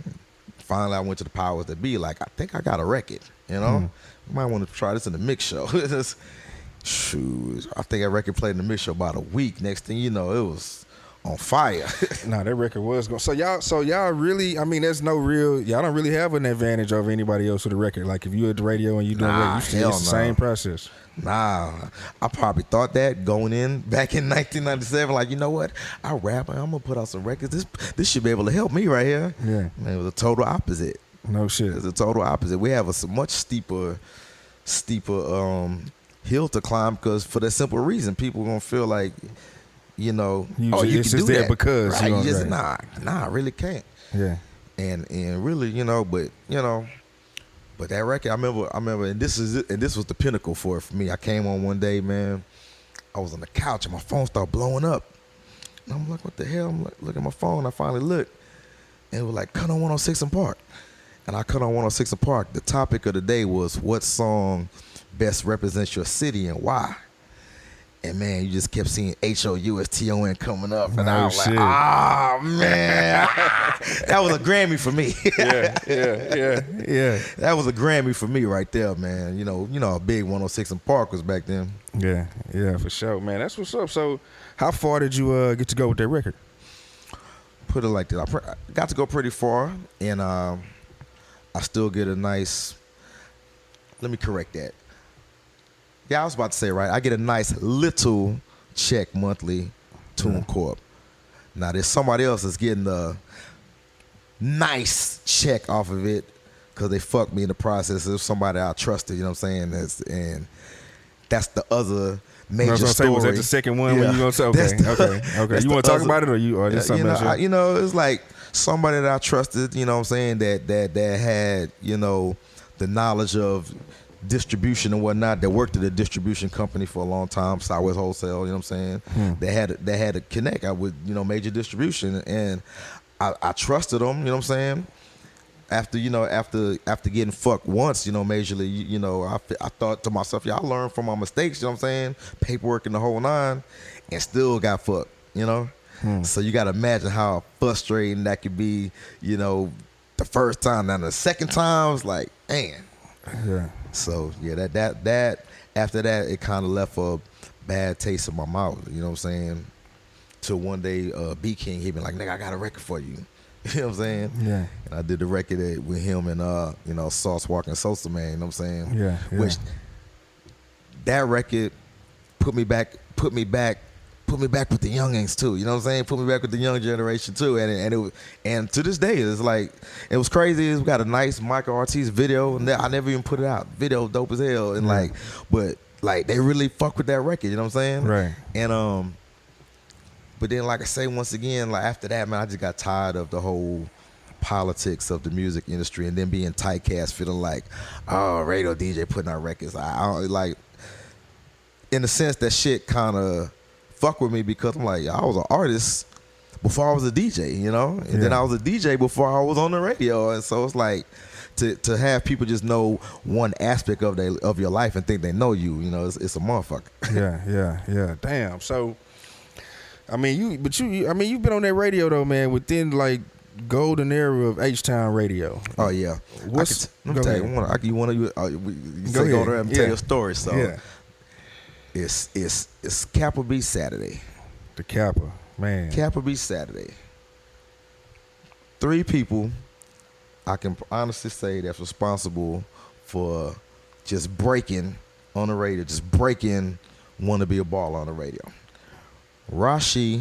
finally I went to the powers that be, like, I think I got a record, you know? You might want to try this in the mix show. Shoot, I think that record played in the mix show about a week. Next thing you know, it was on fire. Nah, that record was going. So y'all really, I mean, there's no real, y'all don't really have an advantage over anybody else with a record. Like, if you at the radio and you doing radio, it's the same process. Nah, I probably thought that going in back in 1997. Like, you know what? I rap. I'm gonna put out some records. This should be able to help me right here. Yeah, man, it was a total opposite. No shit. It's a total opposite. We have a much steeper hill to climb because for that simple reason, people gonna feel like, you know, you can do that because right. You just nah, I really can't. Yeah, and really, But that record, I remember, and this was the pinnacle for it for me. I came on one day, man. I was on the couch and my phone started blowing up. And I'm like, what the hell? I'm like, look at my phone. I finally looked, and it was like, cut on 106 and Park. And I cut on 106 and Park. The topic of the day was what song best represents your city and why. And man, you just kept seeing H.O.U.S.T.O.N coming up, and I was like, "Ah, man, that was a Grammy for me." yeah. That was a Grammy for me right there, man. You know how big 106 and Park was back then. Yeah, for sure, man. That's what's up. So, how far did you get to go with that record? Put it like this: I got to go pretty far, and I still get a nice. Let me correct that. Yeah, I was about to say, right, I get a nice little check monthly, Tune Corp. Now, there's somebody else that's getting a nice check off of it because they fucked me in the process. There's somebody I trusted, you know what I'm saying? And that's the other major story. Was that the second one when you going to say, okay. You want to talk about it or just something else? It's like somebody that I trusted, you know what I'm saying, that had, the knowledge of distribution and whatnot that worked at a distribution company for a long time, Southwest Wholesale, you know what I'm saying? They had to connect with, you know, major distribution, and I trusted them, you know what I'm saying? After getting fucked once, you know, majorly, you know, I thought to myself, yeah, I learned from my mistakes, you know what I'm saying? Paperwork and the whole nine, and still got fucked, you know? So you got to imagine how frustrating that could be, you know, the first time. Now the second time, it's like, man. Yeah. So yeah, that after that, it kind of left a bad taste in my mouth. You know what I'm saying? Till one day, B King hit me like, nigga, I got a record for you. You know what I'm saying? Yeah. And I did the record with him and you know, Sauce Walking Sosa Man. You know what I'm saying? Yeah. Which that record put me back with the youngins too. You know what I'm saying? Put me back with the young generation too. And to this day, it's like, it was crazy. We got a nice Michael Ortiz video, and I never even put it out. Video dope as hell, and but they really fuck with that record. You know what I'm saying? Right. And but then, like I say, once again, like after that, man, I just got tired of the whole politics of the music industry, and then being typecast, feeling like, oh, radio DJ putting out records. I don't like. In a sense, that shit kind of fuck with me, because I'm like, I was an artist before I was a DJ, you know, and then I was a DJ before I was on the radio, and so it's like to have people just know one aspect of your life and think they know you, you know, it's a motherfucker. Yeah. Damn. So, I mean, you've been on that radio though, man, within like golden era of H.O.U.N. radio. Oh yeah. What's? Let me tell you, you say go there and tell your story. So. Yeah. It's Kappa Beach Saturday. The Kappa, man. Kappa Beach Saturday. 3 people I can honestly say that's responsible for just breaking on the radio, just breaking Wanna Be a Baller on the radio. Rashi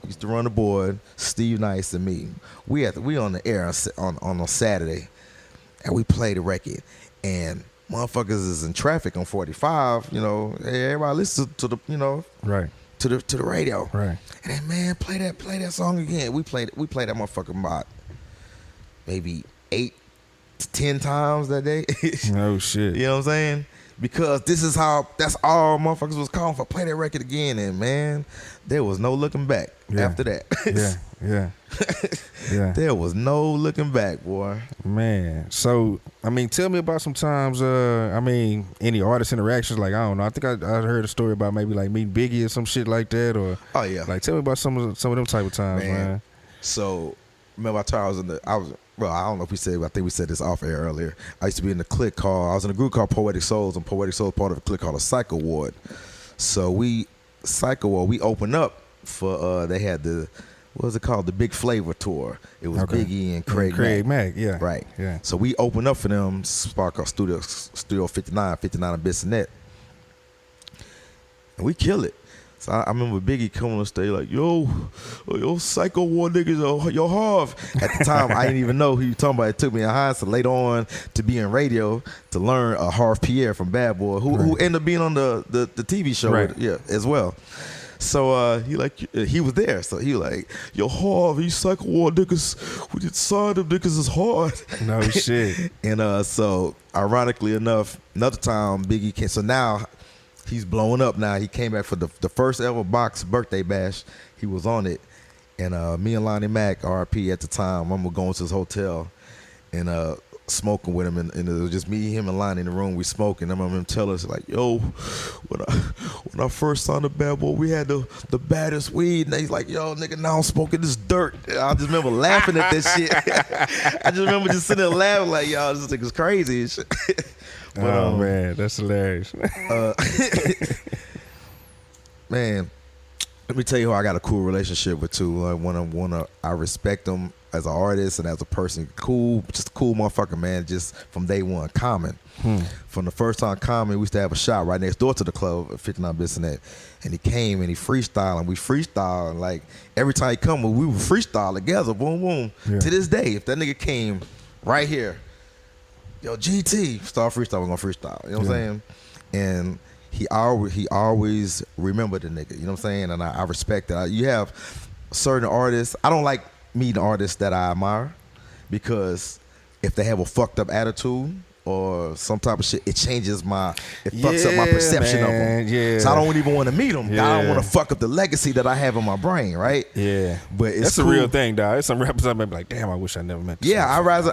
used to run the board, Steve Nice and me. We on the air on a Saturday, and we played the record, and motherfuckers is in traffic on 45, you know. Hey, everybody listen to the, you know, right, to the radio, right. And then, man, play that song again. We played that motherfucker about maybe 8 to 10 times that day. Oh shit. You know what I'm saying? Because that's all motherfuckers was calling for. Play that record again, and man, there was no looking back after that. Yeah. There was no looking back, boy. Man, so I mean, tell me about sometimes. I mean, any artist interactions? Like, I don't know. I think I heard a story about maybe like meeting Biggie or some shit like that. Or oh yeah, like tell me about some of them type of times, man. So remember, I don't know if we said. I think we said this off air earlier. I used to be in the clique called. I was in a group called Poetic Souls, and Poetic Souls part of a clique called a Psycho Ward. So we opened up for. They had the. What was it called? The Big Flavor Tour. It was Biggie and Craig Mack, yeah. Right. Yeah. So we opened up for them, spot called Studio 59 and Bissonnet. And we kill it. So I remember Biggie coming on stage like, yo, Psycho War niggas, yo, Harv. At the time, I didn't even know who you talking about. It took me in hindsight later on to be in radio to learn Harv Pierre from Bad Boy, who ended up being on the TV show as well. So he was there. So he like, yo, Harv, these Psycho War niggas, we just signed them niggas is hard. No shit. And so ironically enough, another time Biggie came. So now he's blowing up now. He came back for the first ever Box birthday bash. He was on it. And me and Lonnie Mack, RP at the time, I remember going to his hotel and smoking with him, and it was just me, him, and Lonnie in the room. We smoking. I remember him tell us like, "Yo, when I first signed the Bad Boy, we had the baddest weed." And he's like, "Yo, nigga, now I'm smoking this dirt." And I just remember laughing at this shit. I just remember just sitting there laughing like, "Yo, this nigga's crazy." And shit. But, man, that's hilarious. Man, let me tell you who I got a cool relationship with too. I respect him as an artist and as a person. Cool, just a cool motherfucker, man. Just from day one, Common. From the first time Common, we used to have a shop right next door to the club at 59 Bissonnet. And he came and he freestyled, and we freestyled. Like every time he come, we would freestyle together. Boom, boom. Yeah. To this day, if that nigga came right here, yo, GT, start freestyle, we're gonna freestyle. You know what I'm saying? And he always remembered the nigga. You know what I'm saying? And I respect that. You have certain artists. I don't like meeting artists that I admire, because if they have a fucked up attitude, or some type of shit, it fucks up my perception of them. Yeah. So I don't even want to meet them. Yeah. I don't want to fuck up the legacy that I have in my brain, right? Yeah. But it's that's cool. a real thing, dog. There's some rappers I may be like, damn, I wish I never met this. Yeah, I rather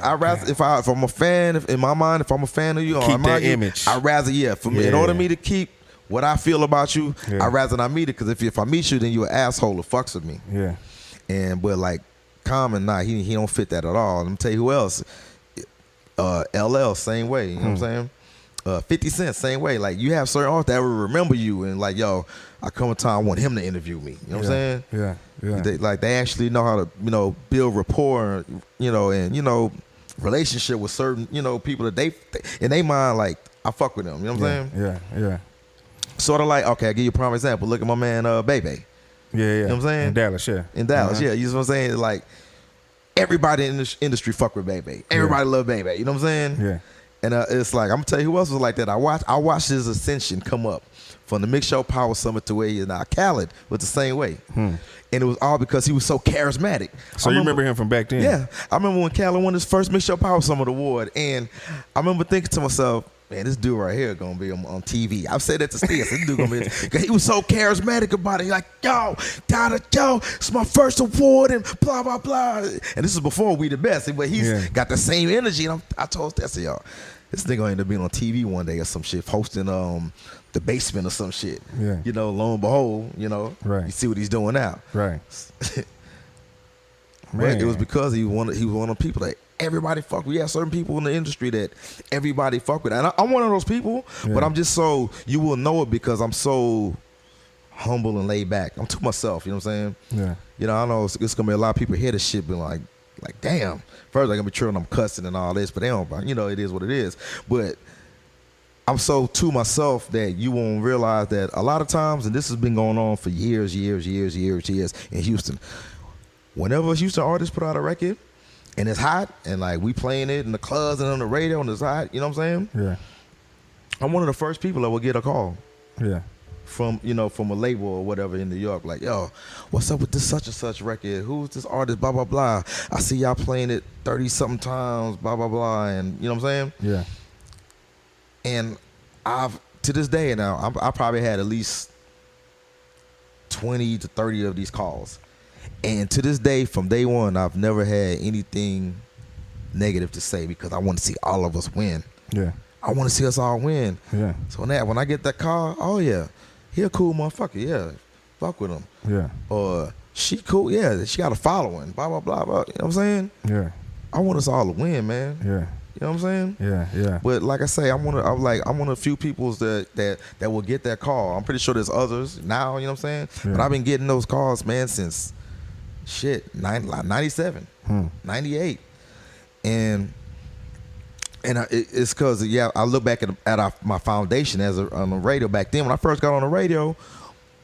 if I'm a fan, in my mind, if I'm a fan of you, keep that image. I rather in order me to keep what I feel about you, I'd rather not meet it, because if I meet you, then you're an asshole who fucks with me. Yeah. But like Common, he don't fit that at all. Let me tell you who else. LL, same way. You know what I'm saying? 50 Cent, same way. Like, you have certain artists that will remember you, and like, yo, I come a time I want him to interview me. You know what I'm saying? Yeah. Yeah. They actually know how to, build rapport, and, relationship with certain, people that they in their mind, like, I fuck with them. You know what I'm saying? Yeah. Sort of like, okay, I'll give you a prime example. Look at my man, Bebe. Yeah. You know what I'm saying? In Dallas, yeah. In Dallas, yeah. You know what I'm saying? Like, everybody in this industry fuck with Bebe. Everybody love Bebe. You know what I'm saying? Yeah. And it's like, I'm gonna tell you who else was like that. I watched his ascension come up from the Mix Show Power Summit to where he is now. Khaled was the same way. And it was all because he was so charismatic. So you remember him from back then? Yeah. I remember when Khaled won his first Mix Show Power Summit award, and I remember thinking to myself, man, this dude right here gonna be on TV. I've said that to Steve. This dude gonna be, because he was so charismatic about it. He like, yo, it's my first award and blah blah blah. And this is before We the Best, but he's got the same energy. And I told Steve, I said, yo, this nigga gonna end up being on TV one day or some shit, hosting The Basement or some shit. Yeah. Lo and behold, right. You see what he's doing now. Right. But it was because he was one of the people that everybody fuck with. We have certain people in the industry that everybody fuck with. And I'm one of those people, but I'm just so, you will know it because I'm so humble and laid back. I'm to myself, you know what I'm saying? Yeah. I know it's going to be a lot of people hear this shit being like, damn. First, they're going to be chilling, I'm cussing and all this, but they don't, it is what it is. But I'm so to myself that you won't realize that a lot of times, and this has been going on for years in Houston. Whenever a Houston artist put out a record and it's hot, and like we playing it in the clubs and on the radio and it's hot, you know what I'm saying? Yeah. I'm one of the first people that will get a call. Yeah. From a label or whatever in New York, like, yo, what's up with this such and such record? Who's this artist? Blah blah blah. I see y'all playing it 30-something times. Blah blah blah. And you know what I'm saying? Yeah. And I've to this day now, I probably had at least 20 to 30 of these calls. And to this day, from day one, I've never had anything negative to say because I want to see all of us win. Yeah. I want to see us all win. Yeah. So when I get that call, oh yeah, he a cool motherfucker. Yeah, fuck with him. Yeah. Or she cool. Yeah, she got a following. Blah blah blah blah. You know what I'm saying? Yeah. I want us all to win, man. Yeah. You know what I'm saying? Yeah. But like I say, I'm one of a few people that will get that call. I'm pretty sure there's others now. You know what I'm saying? Yeah. But I've been getting those calls, man, since 97, 98, and it's because I look back at my foundation on the radio back then. When I first got on the radio,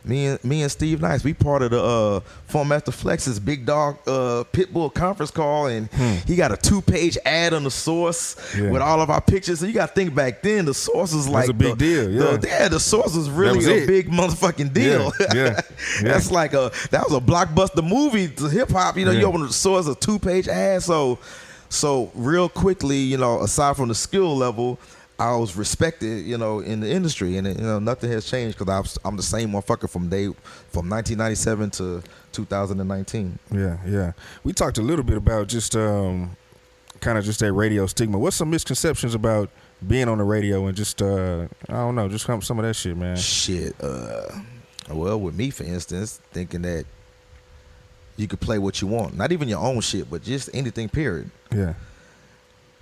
me and Steve Nice, we part of the Fun Master Flex's Big Dog Pitbull conference call, and he got a 2-page ad on the Source with all of our pictures. So you got to think back then, the Source was like a big deal. Yeah, the Source was really a big motherfucking deal. Yeah. That's like that was a blockbuster movie to hip hop. You open the Source, a 2-page ad. So real quickly, aside from the skill level, I was respected, in the industry, and nothing has changed because I'm the same motherfucker from 1997 to 2019. Yeah. We talked a little bit about just kind of just that radio stigma. What's some misconceptions about being on the radio and just I don't know, just some of that shit, man. Shit. Well, with me, for instance, thinking that you could play what you want, not even your own shit, but just anything. Period. Yeah.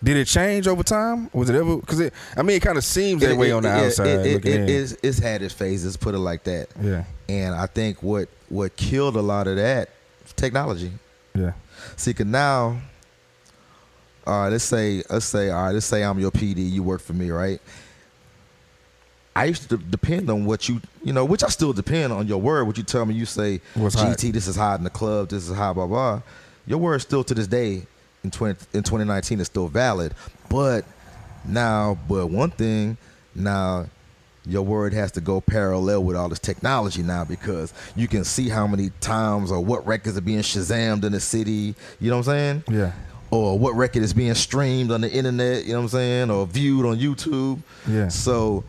Did it change over time? Was it ever? Because it kind of seems that way on the outside. It's had its phases, put it like that. Yeah. And I think what killed a lot of that, technology. Yeah. See, cause now, all right, let's say I'm your PD, you work for me, right? I used to depend on what which I still depend on your word. What you tell me, you say, what's GT, hot? This is hot in the club, this is hot, blah blah. Your word still to this day. In 2019 is still valid, but one thing now, your word has to go parallel with all this technology now, because you can see how many times or what records are being Shazammed in the city. You know what I'm saying? Yeah. or what record is being streamed on the internet, you know what I'm saying, or viewed on YouTube. Yeah. So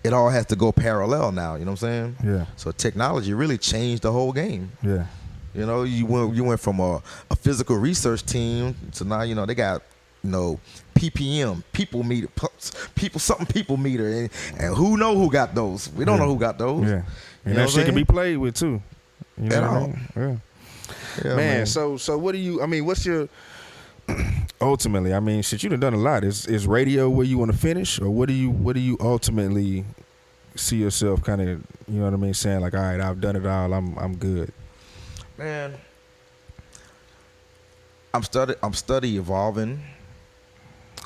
it all has to go parallel now, you know what I'm saying? Yeah. So technology really changed the whole game. Yeah. You know, you went from a physical research team to now, you know, they got, you know, PPM, people meter, people meter, and who know who got those? We don't know who got those. Yeah. And You know that what shit I'm can be saying? played with too. You know At what I all. mean? Yeah. Yeah, Man, so what do you? I mean, what's your ultimately? I mean, shit, you done a lot. Is radio where you want to finish, or what do you ultimately see yourself kind of? You know what I mean? Saying like, all right, I've done it all. I'm good. Man, I'm study evolving.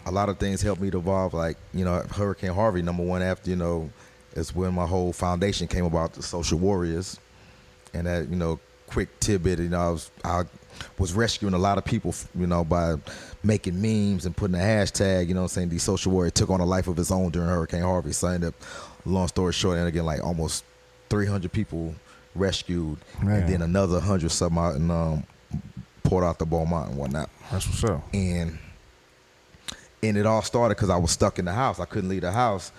A lot of things helped me to evolve. Like, you know, Hurricane Harvey, number one, after, you know, is when my whole foundation came about, the Social Warriors. And that, you know, quick tidbit, you know, I was rescuing a lot of people, you know, by making memes and putting a hashtag, you know what I'm saying? These Social Warriors took on a life of its own during Hurricane Harvey. So I ended up, long story short, and again, like almost 300 people rescued. Man. And then another 100 something out and poured out the Beaumont and whatnot. That's what's up. And it all started because I was stuck in the house. I couldn't leave the house.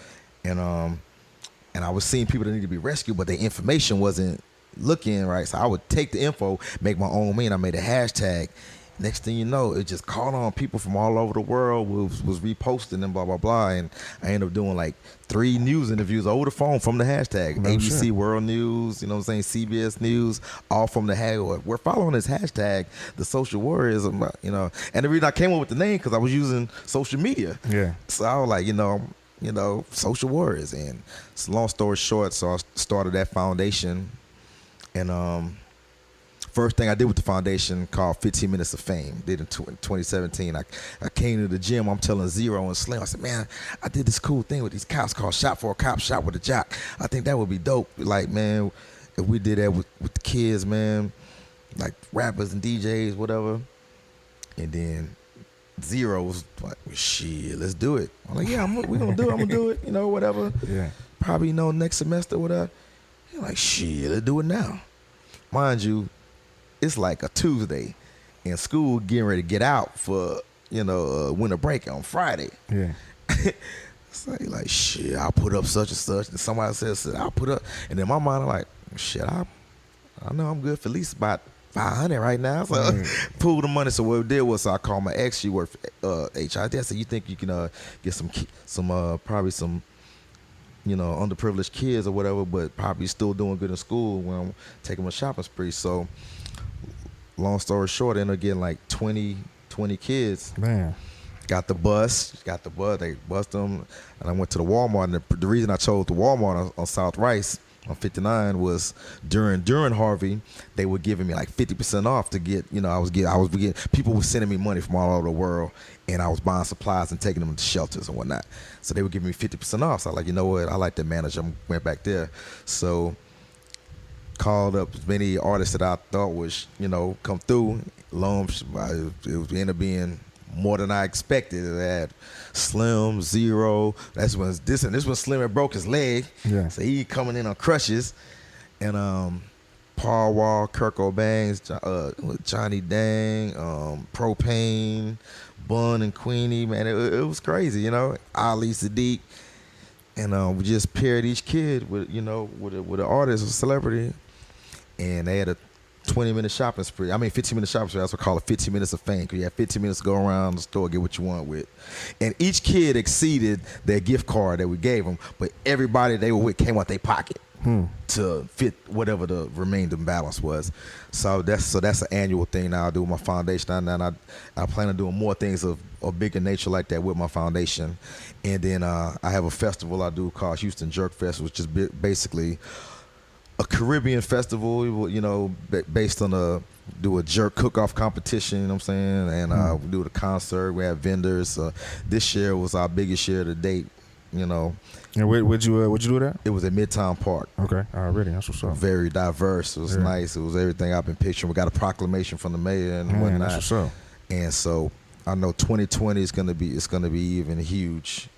And I was seeing people that need to be rescued, but their information wasn't looking right. So I would take the info, make my own meme. I made a hashtag. Next thing you know, it just caught on. People from all over the world was reposting and blah, blah, blah. And I ended up doing like 3 news interviews over the phone from the hashtag. No ABC shit. World News, you know what I'm saying, CBS News, all from the hashtag. We're following this hashtag, the Social Warriors, you know. And the reason I came up with the name, because I was using social media. Yeah. So I was like, you know, Social Warriors. And it's long story short, so I started that foundation. And first thing I did with the foundation called 15 Minutes of Fame. Did in 2017. I came to the gym. I'm telling Zero and Slim. I said, man, I did this cool thing with these cops called Shot for a Cop, Shot with a Jock. I think that would be dope. Like, man, if we did that with the kids, man, like rappers and DJs, whatever. And then Zero was like, well, shit, let's do it. I'm like, yeah, we're going to do it. I'm going to do it, you know, whatever. Yeah. Probably, you know, next semester, whatever. You're like, shit, let's do it now. Mind you, it's like a Tuesday, and school getting ready to get out for, you know, winter break on Friday. Yeah. So you like, shit, I'll put up such and such. And somebody says, I'll put up. And in my mind, I'm like, shit, I know I'm good for at least about 500 right now. So pull the money. So what we did was I called my ex. She worked for H.O.U.S.T.O.N. I said, you think you can get some probably some, you know, underprivileged kids or whatever, but probably still doing good in school when I'm taking my shopping spree. So long story short, I ended up getting like 20 kids. Man. Got the bus, they bust them, and I went to the Walmart. And the reason I chose the Walmart on South Rice on 59 was during Harvey, they were giving me like 50% off to get, you know, I was getting, people were sending me money from all over the world, and I was buying supplies and taking them to shelters and whatnot. So they were giving me 50% off. So I was like, you know what, I like that manager. I went back there. So called up as many artists that I thought was, you know, come through. It ended up being more than I expected. It had Slim, Zero. This when Slim had broke his leg. Yeah. So he coming in on crutches. And Paul Wall, Kirk O'Banks, Johnny Dang, Propane, Bun and Queenie. Man, it was crazy, you know. Ali Sadiq. And we just paired each kid with, you know, with an artist, a celebrity. And they had a 20-minute shopping spree. 15-minute shopping spree. That's what we call it, 15 minutes of fame. Because you have 15 minutes to go around the store, get what you want with. And each kid exceeded their gift card that we gave them, but everybody they were with came out their pocket to fit whatever the remaining balance was. So that's an annual thing now I do with my foundation. And I plan on doing more things of bigger nature like that with my foundation. And then I have a festival I do called Houston Jerk Fest, which is basically a Caribbean festival, you know, based on do a jerk cook-off competition, you know what I'm saying? And we do the concert, we have vendors. This year was our biggest year to date, you know. And where'd you do that? It was at Midtown Park. Okay, already, that's what's up. Very diverse. It was nice. It was everything I've been picturing. We got a proclamation from the mayor and whatnot. That's what's up. And so I know 2020 is gonna be even huge.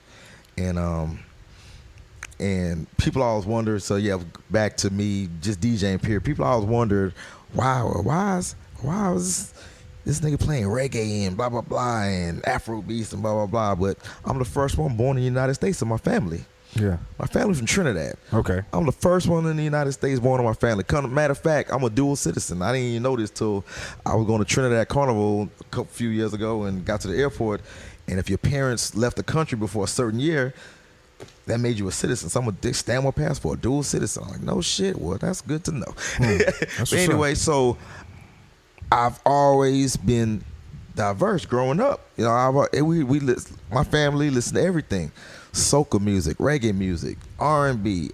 And people always wonder, so yeah, back to me just DJing period. People always wondered, why is this nigga playing reggae and blah, blah, blah, and Afro beats and blah, blah, blah. But I'm the first one born in the United States in my family. Yeah. My family's from Trinidad. Okay. I'm the first one in the United States born in my family. Matter of fact, I'm a dual citizen. I didn't even know this till I was going to Trinidad Carnival a few years ago and got to the airport. And if your parents left the country before a certain year, that made you a citizen. So I'm a stamp my passport, dual citizen. I'm like, no shit. Well, that's good to know. But anyway, so I've always been diverse growing up. You know, my family listened to everything. Soca music, reggae music, R&B,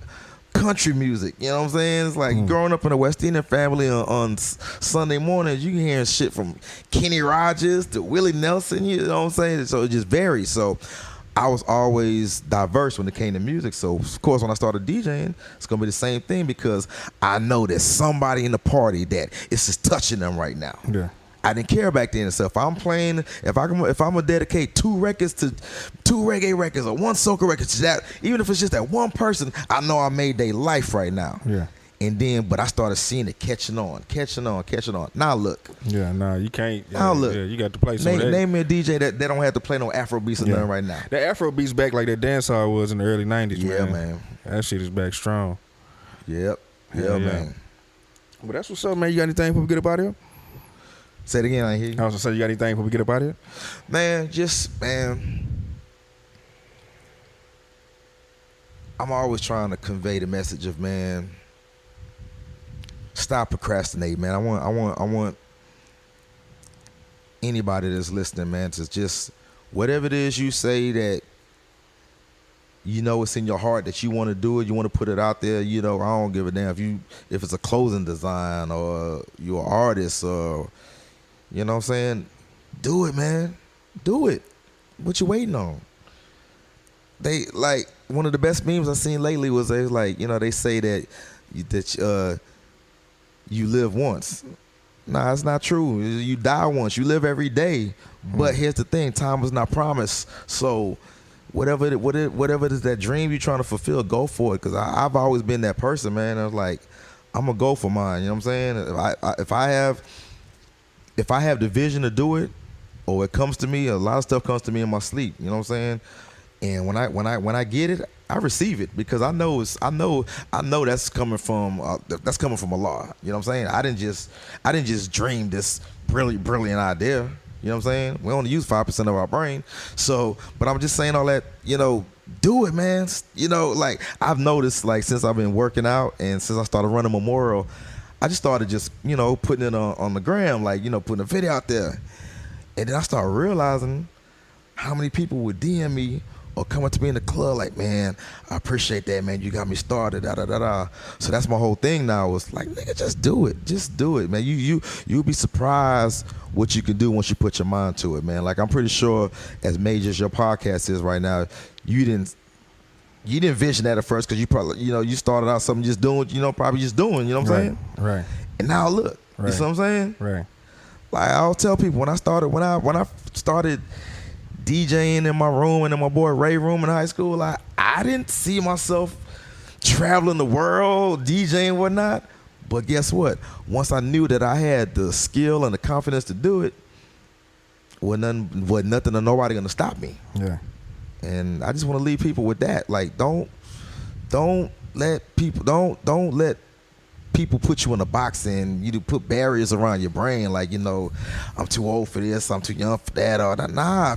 country music. You know what I'm saying? It's like growing up in a West Indian family on Sunday mornings, you can hear shit from Kenny Rogers to Willie Nelson. You know what I'm saying? So it just varies. So I was always diverse when it came to music. So of course, when I started DJing, it's gonna be the same thing because I know there's somebody in the party that it's just touching them right now. Yeah. I didn't care back then. So if I'm playing, if I'm gonna dedicate 2 records to 2 reggae records or 1 soca record to that, even if it's just that one person, I know I made their life right now. Yeah. And then, but I started seeing it catching on. Now look. Yeah, nah, you can't. Now look. Yeah, you got to play some of that. Name me a DJ that don't have to play no Afro beats or nothing right now. That Afro beats back like that dancehall was in the early 90s, Yeah, man. man. That shit is back strong. Yep. Yeah, man. But that's what's up, man. You got anything before we get up out of here? Say it again, I hear you. I was gonna say, you got anything before we get up out of here? Man, I'm always trying to convey the message of, man, stop procrastinating, man. I want anybody that's listening, man, to just whatever it is you say that you know it's in your heart that you want to do it, you want to put it out there. You know, I don't give a damn if it's a clothing design or you're an artist or, you know what I'm saying? Do it, man. Do it. What you waiting on? They like one of the best memes I've seen lately was they like, you know, they say that you live once. Nah, it's not true. You die once. You live every day. But here's the thing: time is not promised. So whatever it is that dream you're trying to fulfill, go for it. Because I've always been that person, man. I was like, I'm gonna go for mine. You know what I'm saying? If I have the vision to do it, or it comes to me, a lot of stuff comes to me in my sleep. You know what I'm saying? And when I get it, I receive it because I know that's coming from Allah. You know what I'm saying? I didn't just dream this brilliant idea. You know what I'm saying? We only use 5% of our brain. So, but I'm just saying all that, you know, do it, man. You know, like I've noticed, like since I've been working out and since I started running Memorial, I just started just, you know, putting it on the gram, like, you know, putting a video out there. And then I started realizing how many people would DM me or come up to me in the club like, man, I appreciate that, man. You got me started, da-da-da-da. So that's my whole thing now. It's like, nigga, just do it. Just do it, man. You'll be surprised what you can do once you put your mind to it, man. Like, I'm pretty sure as major as your podcast is right now, you didn't vision that at first because you probably, you know, you started out something just doing, you know, probably just doing, you know what I'm saying? Right. And now look, you see what I'm saying? Right. Like, I'll tell people when I started DJing in my room and in my boy Ray room in high school, I didn't see myself traveling the world, DJing and whatnot. But guess what? Once I knew that I had the skill and the confidence to do it, nothing or nobody gonna stop me. Yeah. And I just want to leave people with that. Like, don't let people put you in a box and you put barriers around your brain. Like, you know, I'm too old for this, I'm too young for that, or that. Nah,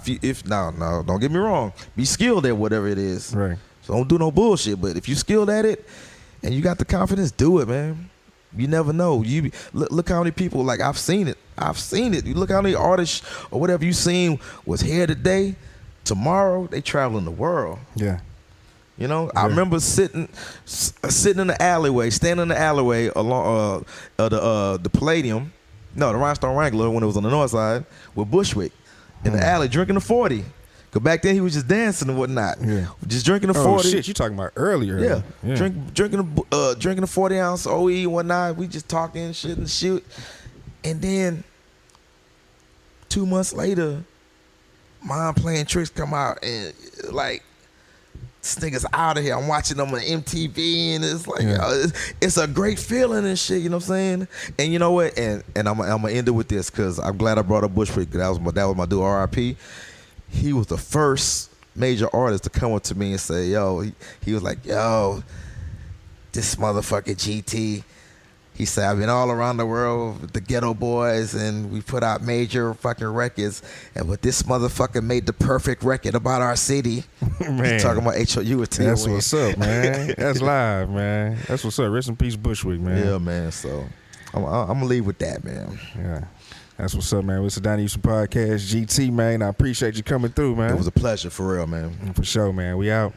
no, don't get me wrong. Be skilled at whatever it is. Right. So don't do no bullshit. But if you skilled at it and you got the confidence, do it, man. You never know. Look how many people, like, I've seen it. You look how many artists or whatever you seen was here today. Tomorrow they traveling the world. Yeah. You know, I remember sitting in the alleyway, standing in the alleyway along the Palladium, the Rhinestone Wrangler when it was on the north side with Bushwick in the alley drinking a 40. Cause back then he was just dancing and whatnot. Yeah. Just drinking a 40. Oh shit, you talking about earlier? Yeah. Drinking a 40 ounce OE and whatnot. We just talking shit and shoot. And then 2 months later, Mom Playing Tricks come out and like this nigga's out of here. I'm watching them on MTV, and it's like, yo, it's a great feeling and shit. You know what I'm saying? And you know what? And I'm gonna end it with this because I'm glad I brought up Bushwick. That was my dude, R.I.P. He was the first major artist to come up to me and say, yo, he was like, yo, this motherfucker GT. He said, I've been all around the world with the Ghetto Boys, and we put out major fucking records. But this motherfucker made the perfect record about our city. Man. He's talking about H.O.U.S.T.O.N. That's what's up, man. That's live, man. That's what's up. Rest in peace, Bushwick, man. Yeah, man. So I'm going to leave with that, man. Yeah. That's what's up, man. It's the Donnie H.O.U.S.T.O.N. podcast. GT, man. I appreciate you coming through, man. It was a pleasure, for real, man. For sure, man. We out.